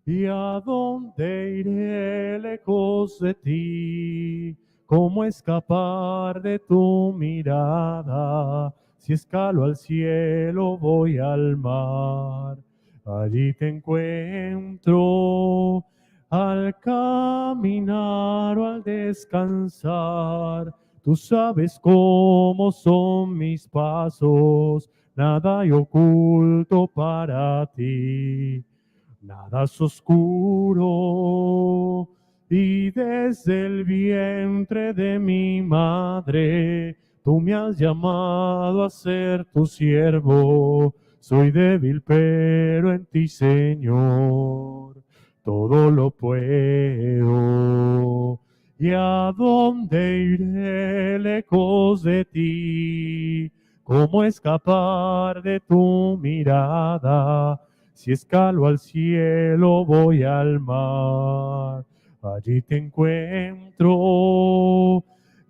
Speaker 3: y a dónde iré lejos de ti. ¿Cómo escapar de tu mirada? Si escalo al cielo, voy al mar. Allí te encuentro al caminar o al descansar. Tú sabes cómo son mis pasos. Nada hay oculto para ti, nada es oscuro. Y desde el vientre de mi madre, tú me has llamado a ser tu siervo. Soy débil, pero en ti, Señor, todo lo puedo. ¿Y a dónde iré lejos de ti? ¿Cómo escapar de tu mirada? Si escalo al cielo, voy al mar. Allí te encuentro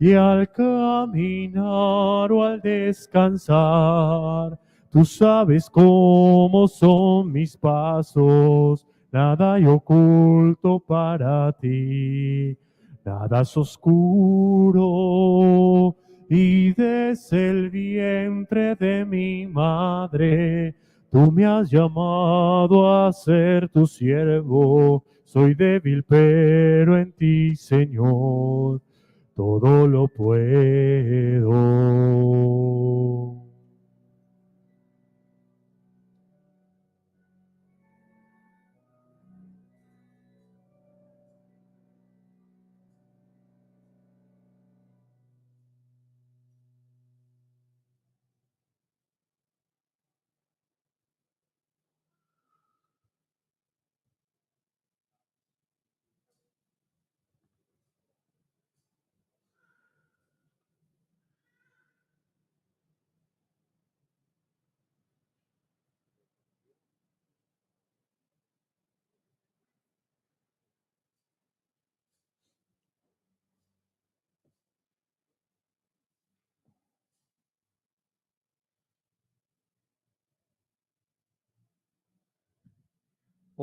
Speaker 3: y al caminar o al descansar, tú sabes cómo son mis pasos. Nada hay oculto para ti, nada es oscuro. Y desde el vientre de mi madre, tú me has llamado a ser tu siervo. Soy débil, pero en ti, Señor, todo lo puedo.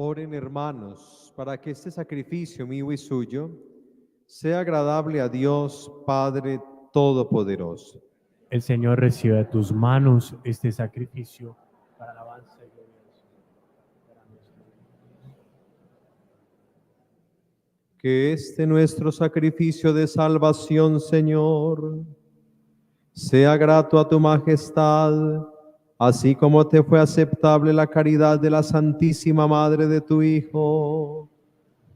Speaker 4: Oren, hermanos, para que este sacrificio mío y suyo sea agradable a Dios Padre Todopoderoso.
Speaker 3: El Señor reciba de tus manos este sacrificio para alabanza y gloria de su nombre.
Speaker 4: Que este nuestro sacrificio de salvación, Señor, sea grato a tu majestad, así como te fue aceptable la caridad de la Santísima Madre de tu Hijo,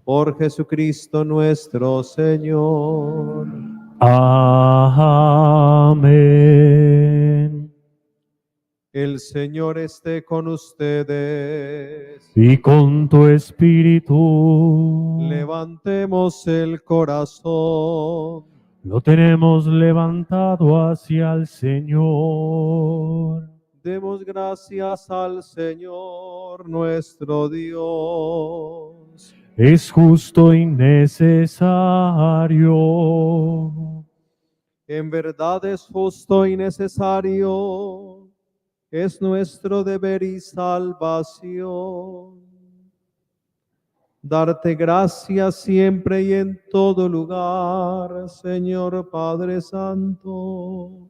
Speaker 4: por Jesucristo nuestro Señor.
Speaker 3: Amén.
Speaker 4: El Señor esté con ustedes.
Speaker 3: Y con tu espíritu.
Speaker 4: Levantemos el corazón.
Speaker 3: Lo tenemos levantado hacia el Señor.
Speaker 4: Demos gracias al Señor nuestro Dios.
Speaker 3: Es justo y necesario.
Speaker 4: En verdad es justo y necesario. Es nuestro deber y salvación. Darte gracias siempre y en todo lugar, Señor Padre Santo,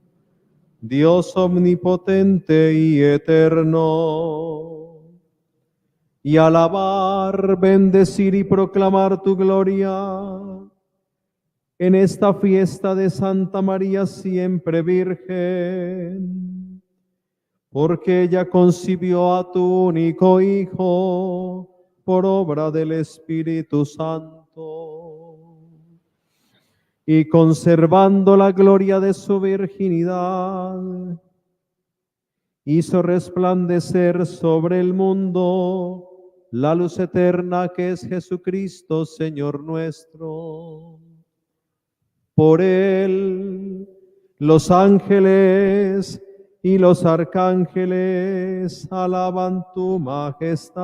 Speaker 4: Dios omnipotente y eterno, y alabar, bendecir y proclamar tu gloria en esta fiesta de Santa María siempre Virgen, porque ella concibió a tu único Hijo por obra del Espíritu Santo, y conservando la gloria de su virginidad, hizo resplandecer sobre el mundo la luz eterna que es Jesucristo, Señor nuestro. Por él, los ángeles y los arcángeles alaban tu majestad.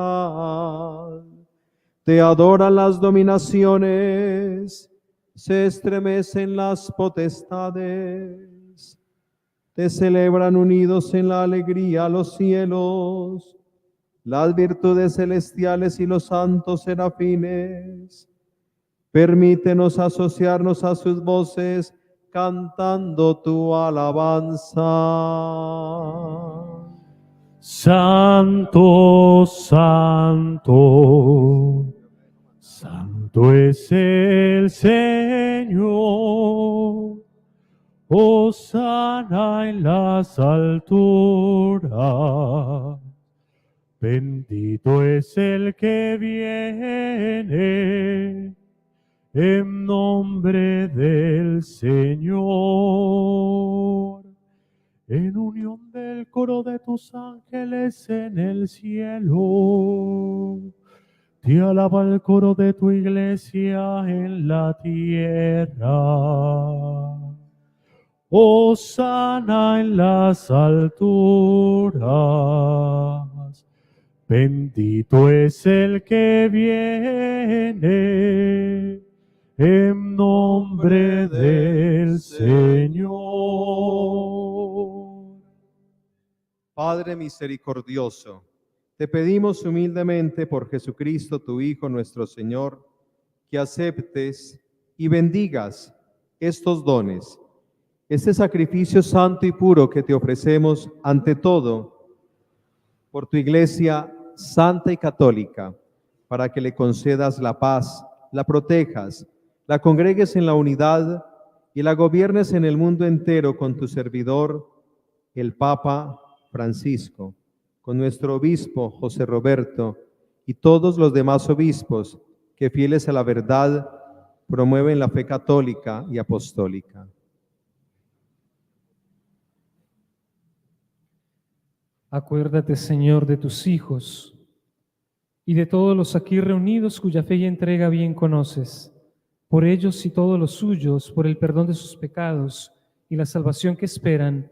Speaker 4: Te adoran las dominaciones, se estremecen las potestades. Te celebran unidos en la alegría los cielos, las virtudes celestiales y los santos serafines. Permítenos asociarnos a sus voces cantando tu alabanza.
Speaker 3: Santo, santo, santo es el Señor. Hosana en las alturas. Bendito es el que viene en nombre del Señor, en unión del coro de tus ángeles en el cielo. Te alaba el coro de tu iglesia en la tierra. Hosana en las alturas. Bendito es el que viene en nombre del Señor.
Speaker 4: Padre misericordioso, te pedimos humildemente por Jesucristo, tu Hijo, nuestro Señor, que aceptes y bendigas estos dones, este sacrificio santo y puro que te ofrecemos ante todo por tu Iglesia santa y católica, para que le concedas la paz, la protejas, la congregues en la unidad y la gobiernes en el mundo entero con tu servidor, el Papa Francisco, con nuestro obispo José Roberto y todos los demás obispos que, fieles a la verdad, promueven la fe católica y apostólica.
Speaker 5: Acuérdate, Señor, de tus hijos y de todos los aquí reunidos cuya fe y entrega bien conoces. Por ellos y todos los suyos, por el perdón de sus pecados y la salvación que esperan,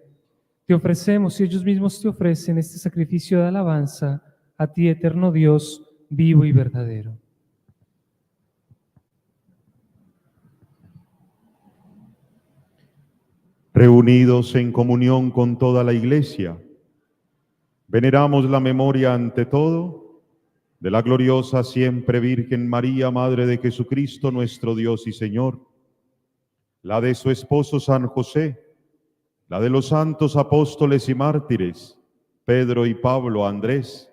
Speaker 5: te ofrecemos y ellos mismos te ofrecen este sacrificio de alabanza a ti, eterno Dios, vivo y verdadero.
Speaker 8: Reunidos en comunión con toda la Iglesia, veneramos la memoria ante todo de la gloriosa siempre Virgen María, Madre de Jesucristo, nuestro Dios y Señor, la de su esposo San José, la de los santos apóstoles y mártires, Pedro y Pablo, Andrés,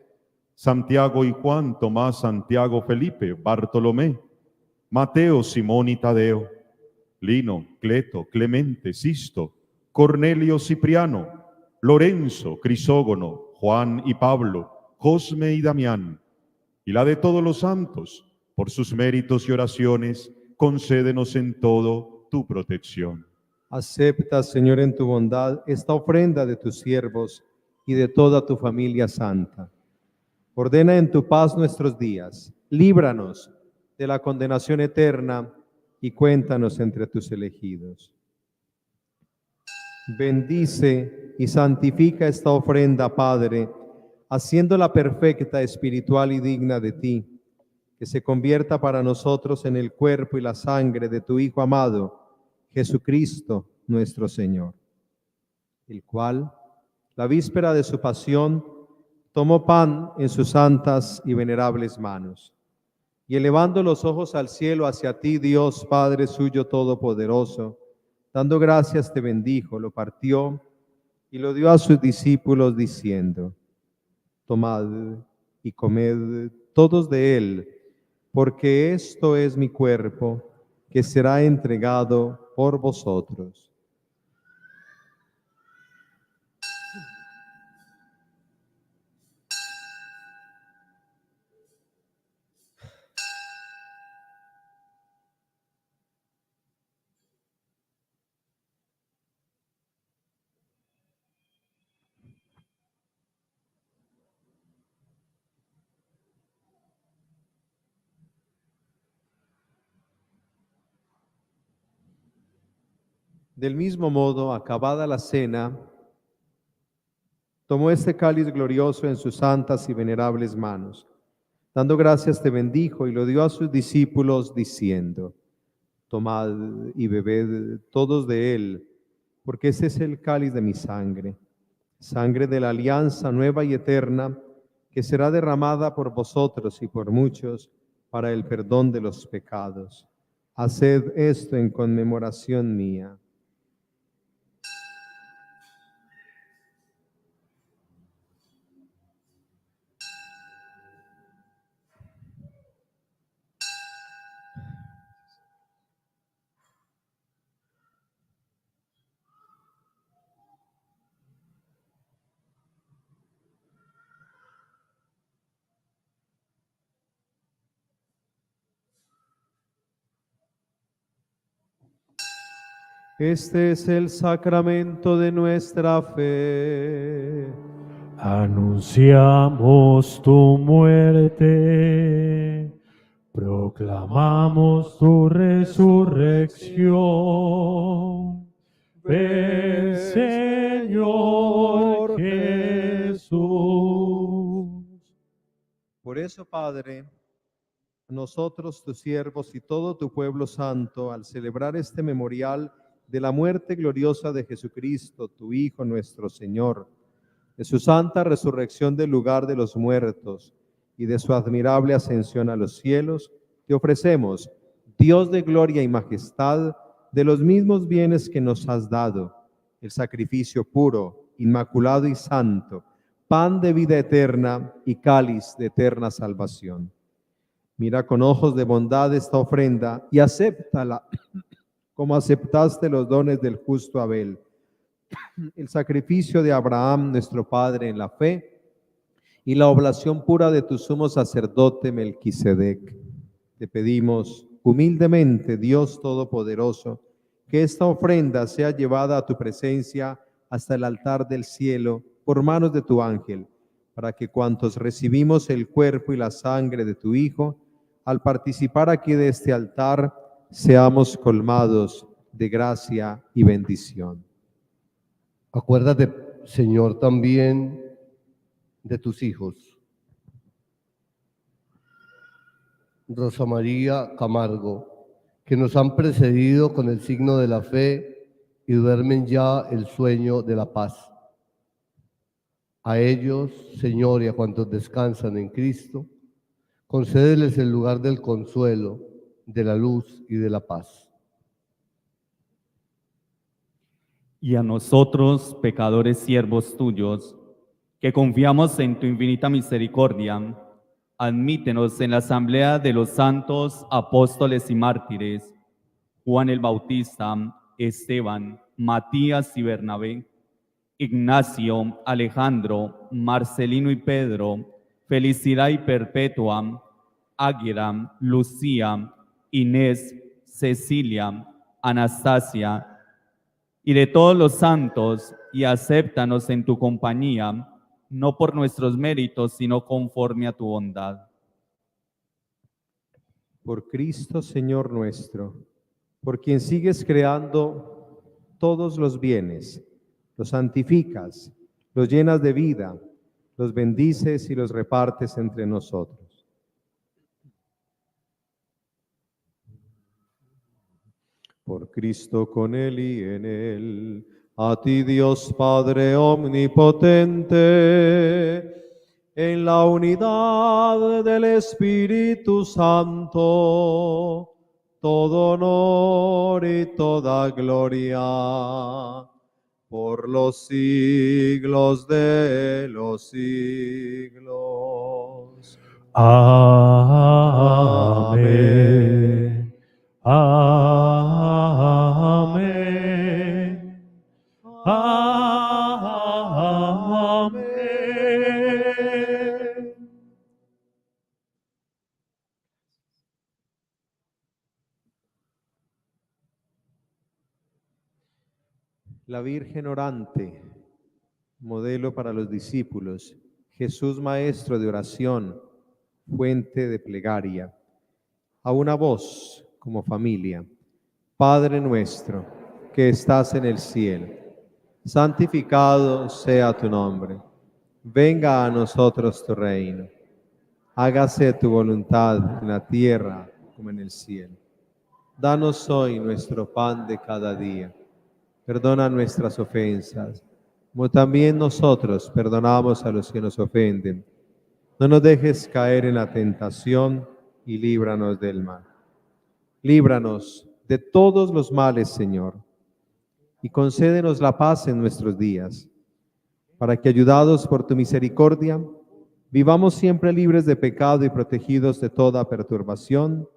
Speaker 8: Santiago y Juan, Tomás, Santiago, Felipe, Bartolomé, Mateo, Simón y Tadeo, Lino, Cleto, Clemente, Sisto, Cornelio, Cipriano, Lorenzo, Crisógono, Juan y Pablo, Cosme y Damián, y la de todos los santos, por sus méritos y oraciones, concédenos en todo tu protección.
Speaker 4: Acepta, Señor, en tu bondad esta ofrenda de tus siervos y de toda tu familia santa. Ordena en tu paz nuestros días, líbranos de la condenación eterna y cuéntanos entre tus elegidos. Bendice y santifica esta ofrenda, Padre, haciéndola perfecta, espiritual y digna de ti, que se convierta para nosotros en el cuerpo y la sangre de tu Hijo amado, Jesucristo nuestro Señor, el cual, la víspera de su pasión, tomó pan en sus santas y venerables manos, y elevando los ojos al cielo hacia ti, Dios Padre suyo todopoderoso, dando gracias te bendijo, lo partió y lo dio a sus discípulos diciendo: tomad y comed todos de él, porque esto es mi cuerpo, que será entregado por vosotros. Del mismo modo, acabada la cena, tomó este cáliz glorioso en sus santas y venerables manos. Dando gracias te bendijo y lo dio a sus discípulos diciendo: tomad y bebed todos de él, porque este es el cáliz de mi sangre, sangre de la alianza nueva y eterna, que será derramada por vosotros y por muchos para el perdón de los pecados. Haced esto en conmemoración mía. Este es el sacramento de nuestra fe.
Speaker 3: Anunciamos tu muerte, proclamamos tu resurrección. Ven, Señor Jesús.
Speaker 4: Por eso, Padre, nosotros, tus siervos y todo tu pueblo santo, al celebrar este memorial de la muerte gloriosa de Jesucristo, tu Hijo nuestro Señor, de su santa resurrección del lugar de los muertos y de su admirable ascensión a los cielos, te ofrecemos, Dios de gloria y majestad, de los mismos bienes que nos has dado, el sacrificio puro, inmaculado y santo, pan de vida eterna y cáliz de eterna salvación. Mira con ojos de bondad esta ofrenda y acéptala como aceptaste los dones del justo Abel, el sacrificio de Abraham, nuestro padre en la fe, y la oblación pura de tu sumo sacerdote Melquisedec. Te pedimos humildemente, Dios Todopoderoso, que esta ofrenda sea llevada a tu presencia hasta el altar del cielo por manos de tu ángel, para que cuantos recibimos el cuerpo y la sangre de tu Hijo, al participar aquí de este altar, seamos colmados de gracia y bendición.
Speaker 10: Acuérdate, Señor, también de tus hijos. Rosa María Camargo, que nos han precedido con el signo de la fe y duermen ya el sueño de la paz. A ellos, Señor, y a cuantos descansan en Cristo, concédeles el lugar del consuelo, de la luz y de la paz.
Speaker 11: Y a nosotros, pecadores siervos tuyos, que confiamos en tu infinita misericordia, admítenos en la asamblea de los santos apóstoles y mártires, Juan el Bautista, Esteban, Matías y Bernabé, Ignacio, Alejandro, Marcelino y Pedro, Felicidad y Perpetua, Águeda, Lucía, Inés, Cecilia, Anastasia, y de todos los santos, y acéptanos en tu compañía no por nuestros méritos, sino conforme a tu bondad.
Speaker 4: Por Cristo, Señor nuestro, por quien sigues creando todos los bienes, los santificas, los llenas de vida, los bendices y los repartes entre nosotros. Por Cristo, con Él y en Él, a ti Dios Padre omnipotente, en la unidad del Espíritu Santo, todo honor y toda gloria por los siglos de los siglos.
Speaker 3: Amén. Amén. Amén.
Speaker 4: La Virgen orante, modelo para los discípulos, Jesús maestro de oración, fuente de plegaria, a una voz como familia. Padre nuestro, que estás en el cielo, santificado sea tu nombre. Venga a nosotros tu reino. Hágase tu voluntad en la tierra como en el cielo. Danos hoy nuestro pan de cada día. Perdona nuestras ofensas, como también nosotros perdonamos a los que nos ofenden. No nos dejes caer en la tentación y líbranos del mal. Líbranos de todos los males, Señor, y concédenos la paz en nuestros días, para que, ayudados por tu misericordia, vivamos siempre libres de pecado y protegidos de toda perturbación,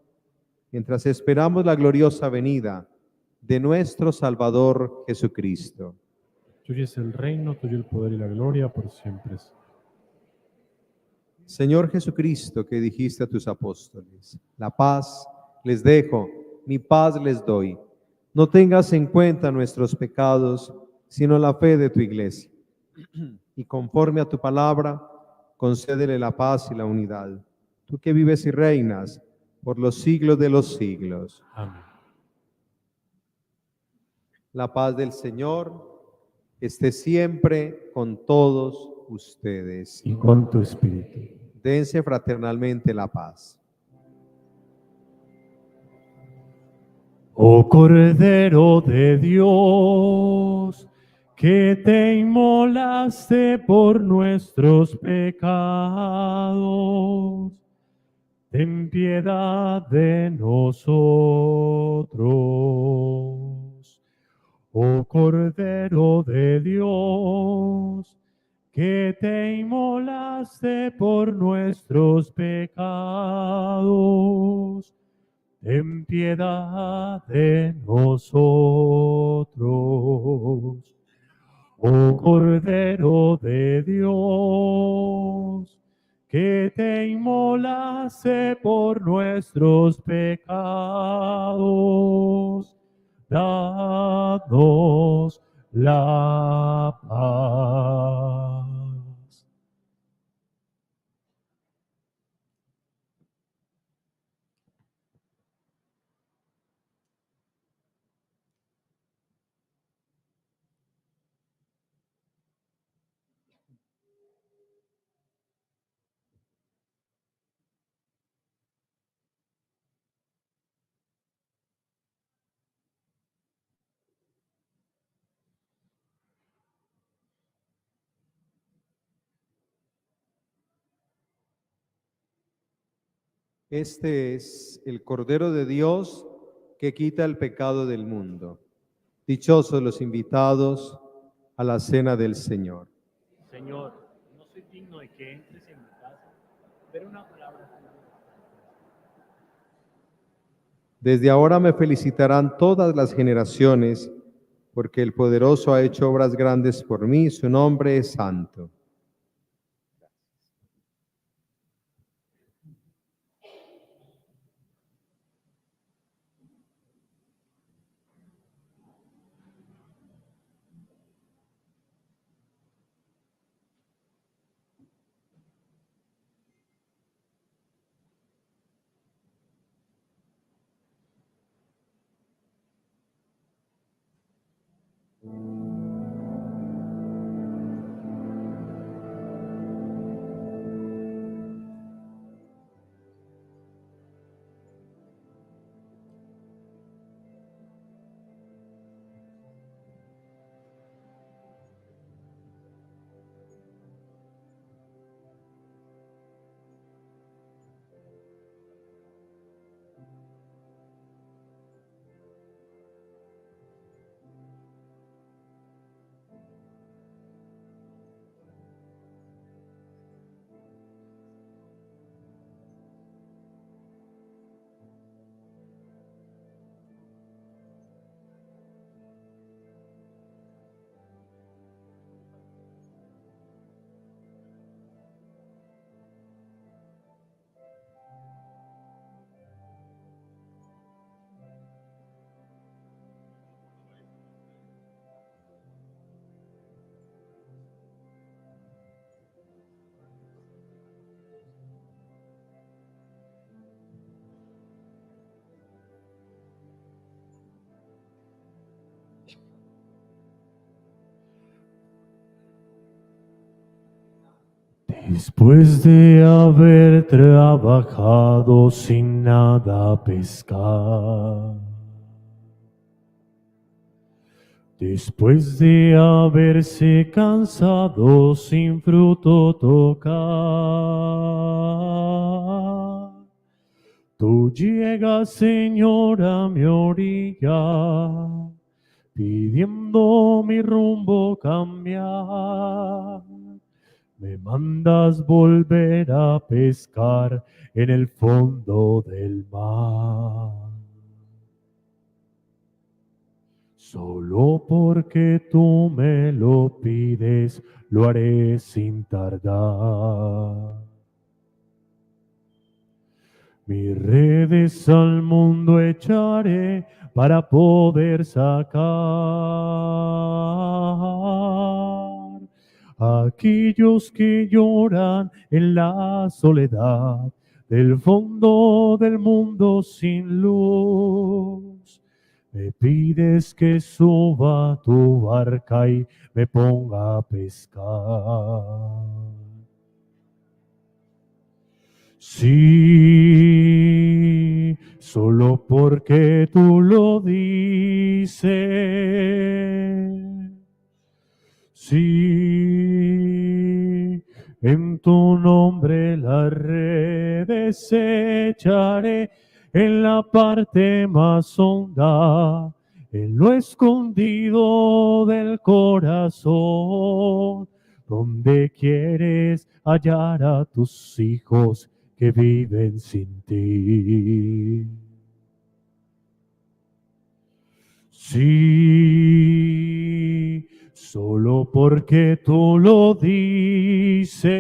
Speaker 4: mientras esperamos la gloriosa venida de nuestro Salvador Jesucristo.
Speaker 3: Tuyo es el reino, tuyo el poder y la gloria por siempre.
Speaker 4: Señor Jesucristo, que dijiste a tus apóstoles, la paz les dejo, mi paz les doy. No tengas en cuenta nuestros pecados, sino la fe de tu iglesia. Y conforme a tu palabra, concédele la paz y la unidad. Tú que vives y reinas por los siglos de los siglos.
Speaker 3: Amén.
Speaker 4: La paz del Señor esté siempre con todos ustedes.
Speaker 3: Y con tu espíritu.
Speaker 4: Dense fraternalmente la paz.
Speaker 3: Oh Cordero de Dios, que te inmolaste por nuestros pecados, ten piedad de nosotros. Oh Cordero de Dios, que te inmolaste por nuestros pecados, ten piedad de nosotros. Oh Cordero de Dios, que te inmolaste por nuestros pecados, danos la paz.
Speaker 4: Este es el Cordero de Dios que quita el pecado del mundo. Dichosos los invitados a la cena del Señor.
Speaker 3: Señor, no soy digno de que entres en mi casa, pero una palabra tuya.
Speaker 4: Desde ahora me felicitarán todas las generaciones, porque el poderoso ha hecho obras grandes por mí, su nombre es santo.
Speaker 3: Después de haber trabajado sin nada pescar, después de haberse cansado sin fruto tocar, tú llegas, Señor, a mi orilla, pidiendo mi rumbo cambiar. Me mandas volver a pescar en el fondo del mar. Solo porque tú me lo pides, lo haré sin tardar. Mis redes al mundo echaré para poder sacar a aquellos que lloran en la soledad del fondo del mundo sin luz. Me pides que suba a tu barca y me ponga a pescar. Sí, solo porque tú lo dices. Sí, en tu nombre las redes echaré en la parte más honda, en lo escondido del corazón, donde quieres hallar a tus hijos que viven sin ti. Sí, solo porque tú lo dices.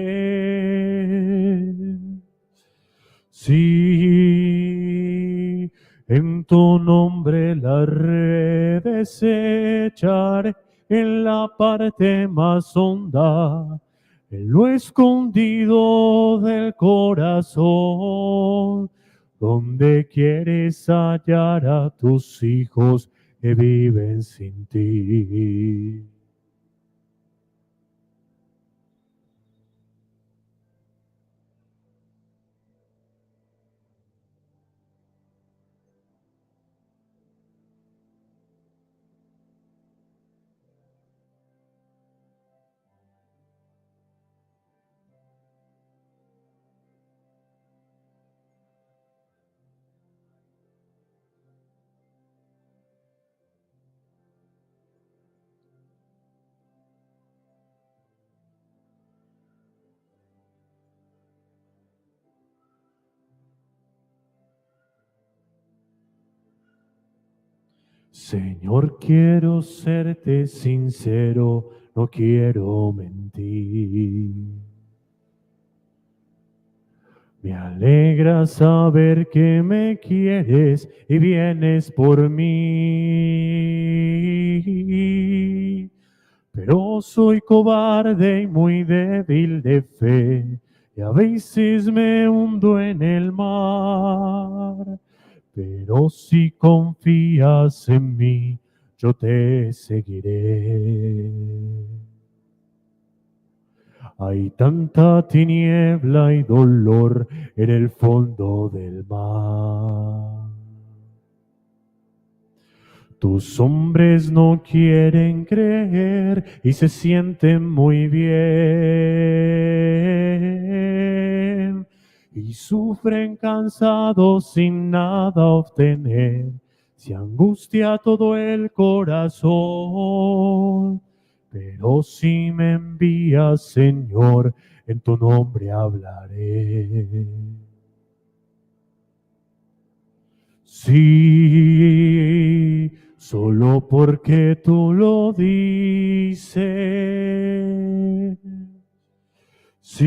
Speaker 3: Sí, en tu nombre las redes echaré en la parte más honda, en lo escondido del corazón, donde quieres hallar a tus hijos que viven sin ti. Señor, quiero serte sincero, no quiero mentir. Me alegra saber que me quieres y vienes por mí. Pero soy cobarde y muy débil de fe, y a veces me hundo en el mar. Pero si confías en mí, yo te seguiré. Hay tanta tiniebla y dolor en el fondo del mar. Tus hombres no quieren creer y se sienten muy bien. Y sufren cansados sin nada obtener. Se angustia todo el corazón. Pero si me envías, Señor, en tu nombre hablaré. Sí, solo porque tú lo dices. Sí,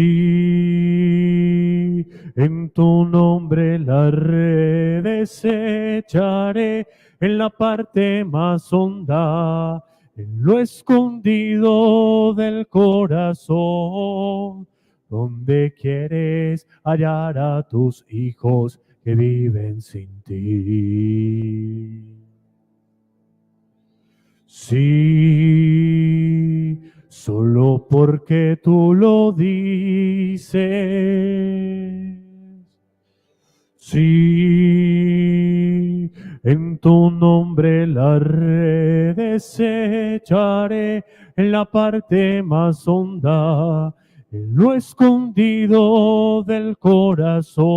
Speaker 3: en tu nombre las redes echaré en la parte más honda, en lo escondido del corazón, donde quieres hallar a tus hijos que viven sin ti. Sí, solo porque tú lo dices. Sí, en tu nombre las redes echaré en la parte más honda, en lo escondido del corazón,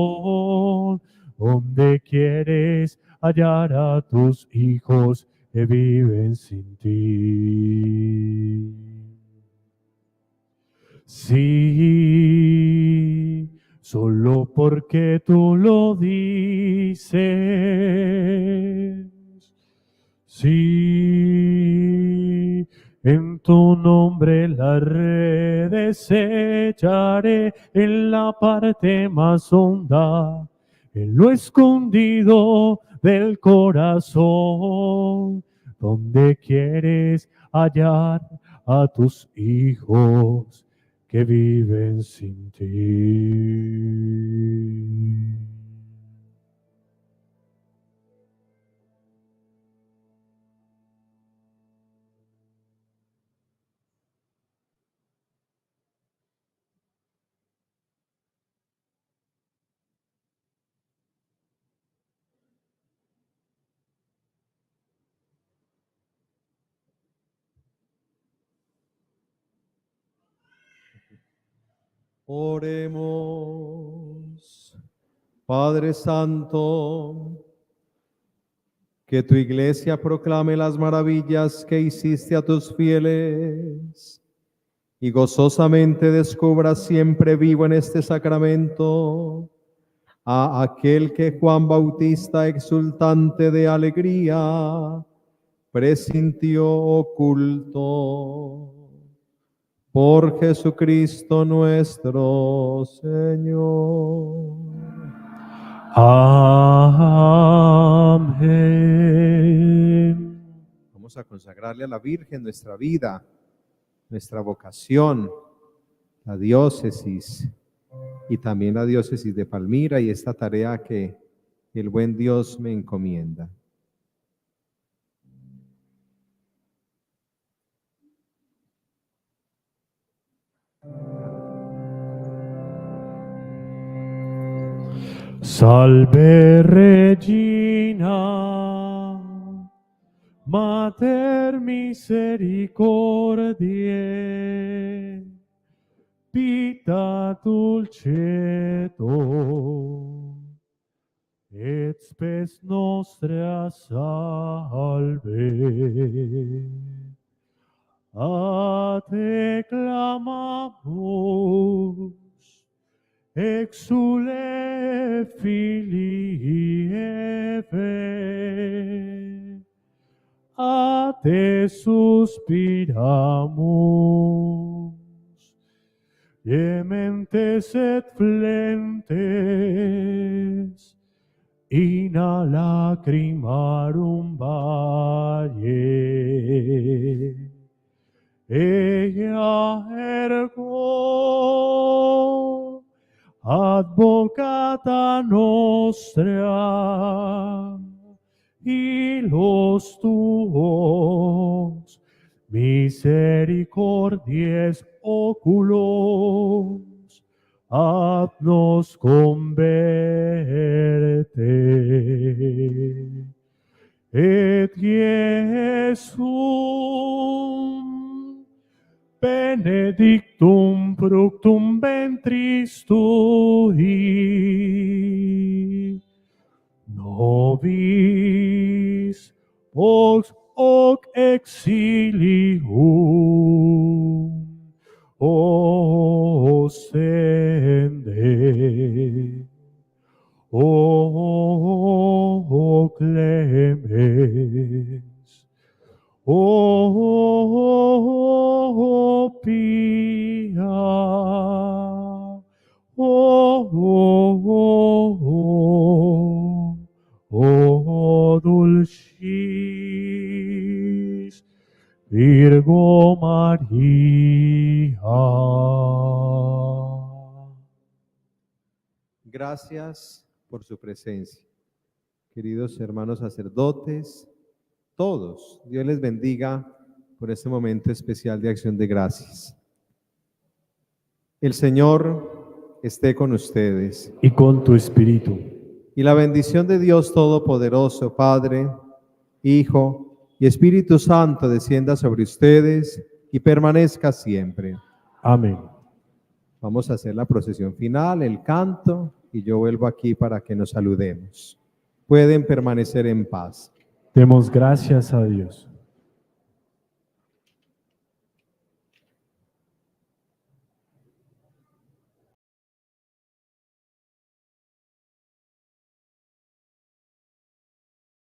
Speaker 3: donde quieres hallar a tus hijos que viven sin ti. Sí, solo porque tú lo dices. Sí, en tu nombre las redes echaré en la parte más honda, en lo escondido del corazón, donde quieres hallar a tus hijos que viven sin ti.
Speaker 4: Oremos. Padre Santo, que tu iglesia proclame las maravillas que hiciste a tus fieles y gozosamente descubra siempre vivo en este sacramento a aquel que Juan Bautista, exultante de alegría, presintió oculto. Por Jesucristo nuestro Señor.
Speaker 3: Amén.
Speaker 4: Vamos a consagrarle a la Virgen nuestra vida, nuestra vocación, la diócesis y también la diócesis de Palmira y esta tarea que el buen Dios me encomienda.
Speaker 3: Salve Regina, Mater misericordiae, vita dulcedo, et spes nostra salve. A te clamamus, exule filii Eve, a te suspiramus, gementes et flentes, in a lacrimarum valle. Ea ergo advocata nostra, y los tuos misericordies oculos nos converte. Et Iesum benedictum fructum ventris tui, nobis vox hoc exilium ostende. O clemens, o pia, o dulcis Virgo María.
Speaker 4: Gracias por su presencia. Queridos hermanos sacerdotes, todos, Dios les bendiga por este momento especial de acción de gracias. El Señor esté con ustedes.
Speaker 3: Y con tu espíritu.
Speaker 4: Y la bendición de Dios Todopoderoso, Padre, Hijo y Espíritu Santo descienda sobre ustedes y permanezca siempre.
Speaker 3: Amén.
Speaker 4: Vamos a hacer la procesión final, el canto, y yo vuelvo aquí para que nos saludemos. Pueden permanecer en paz.
Speaker 3: Demos gracias a Dios.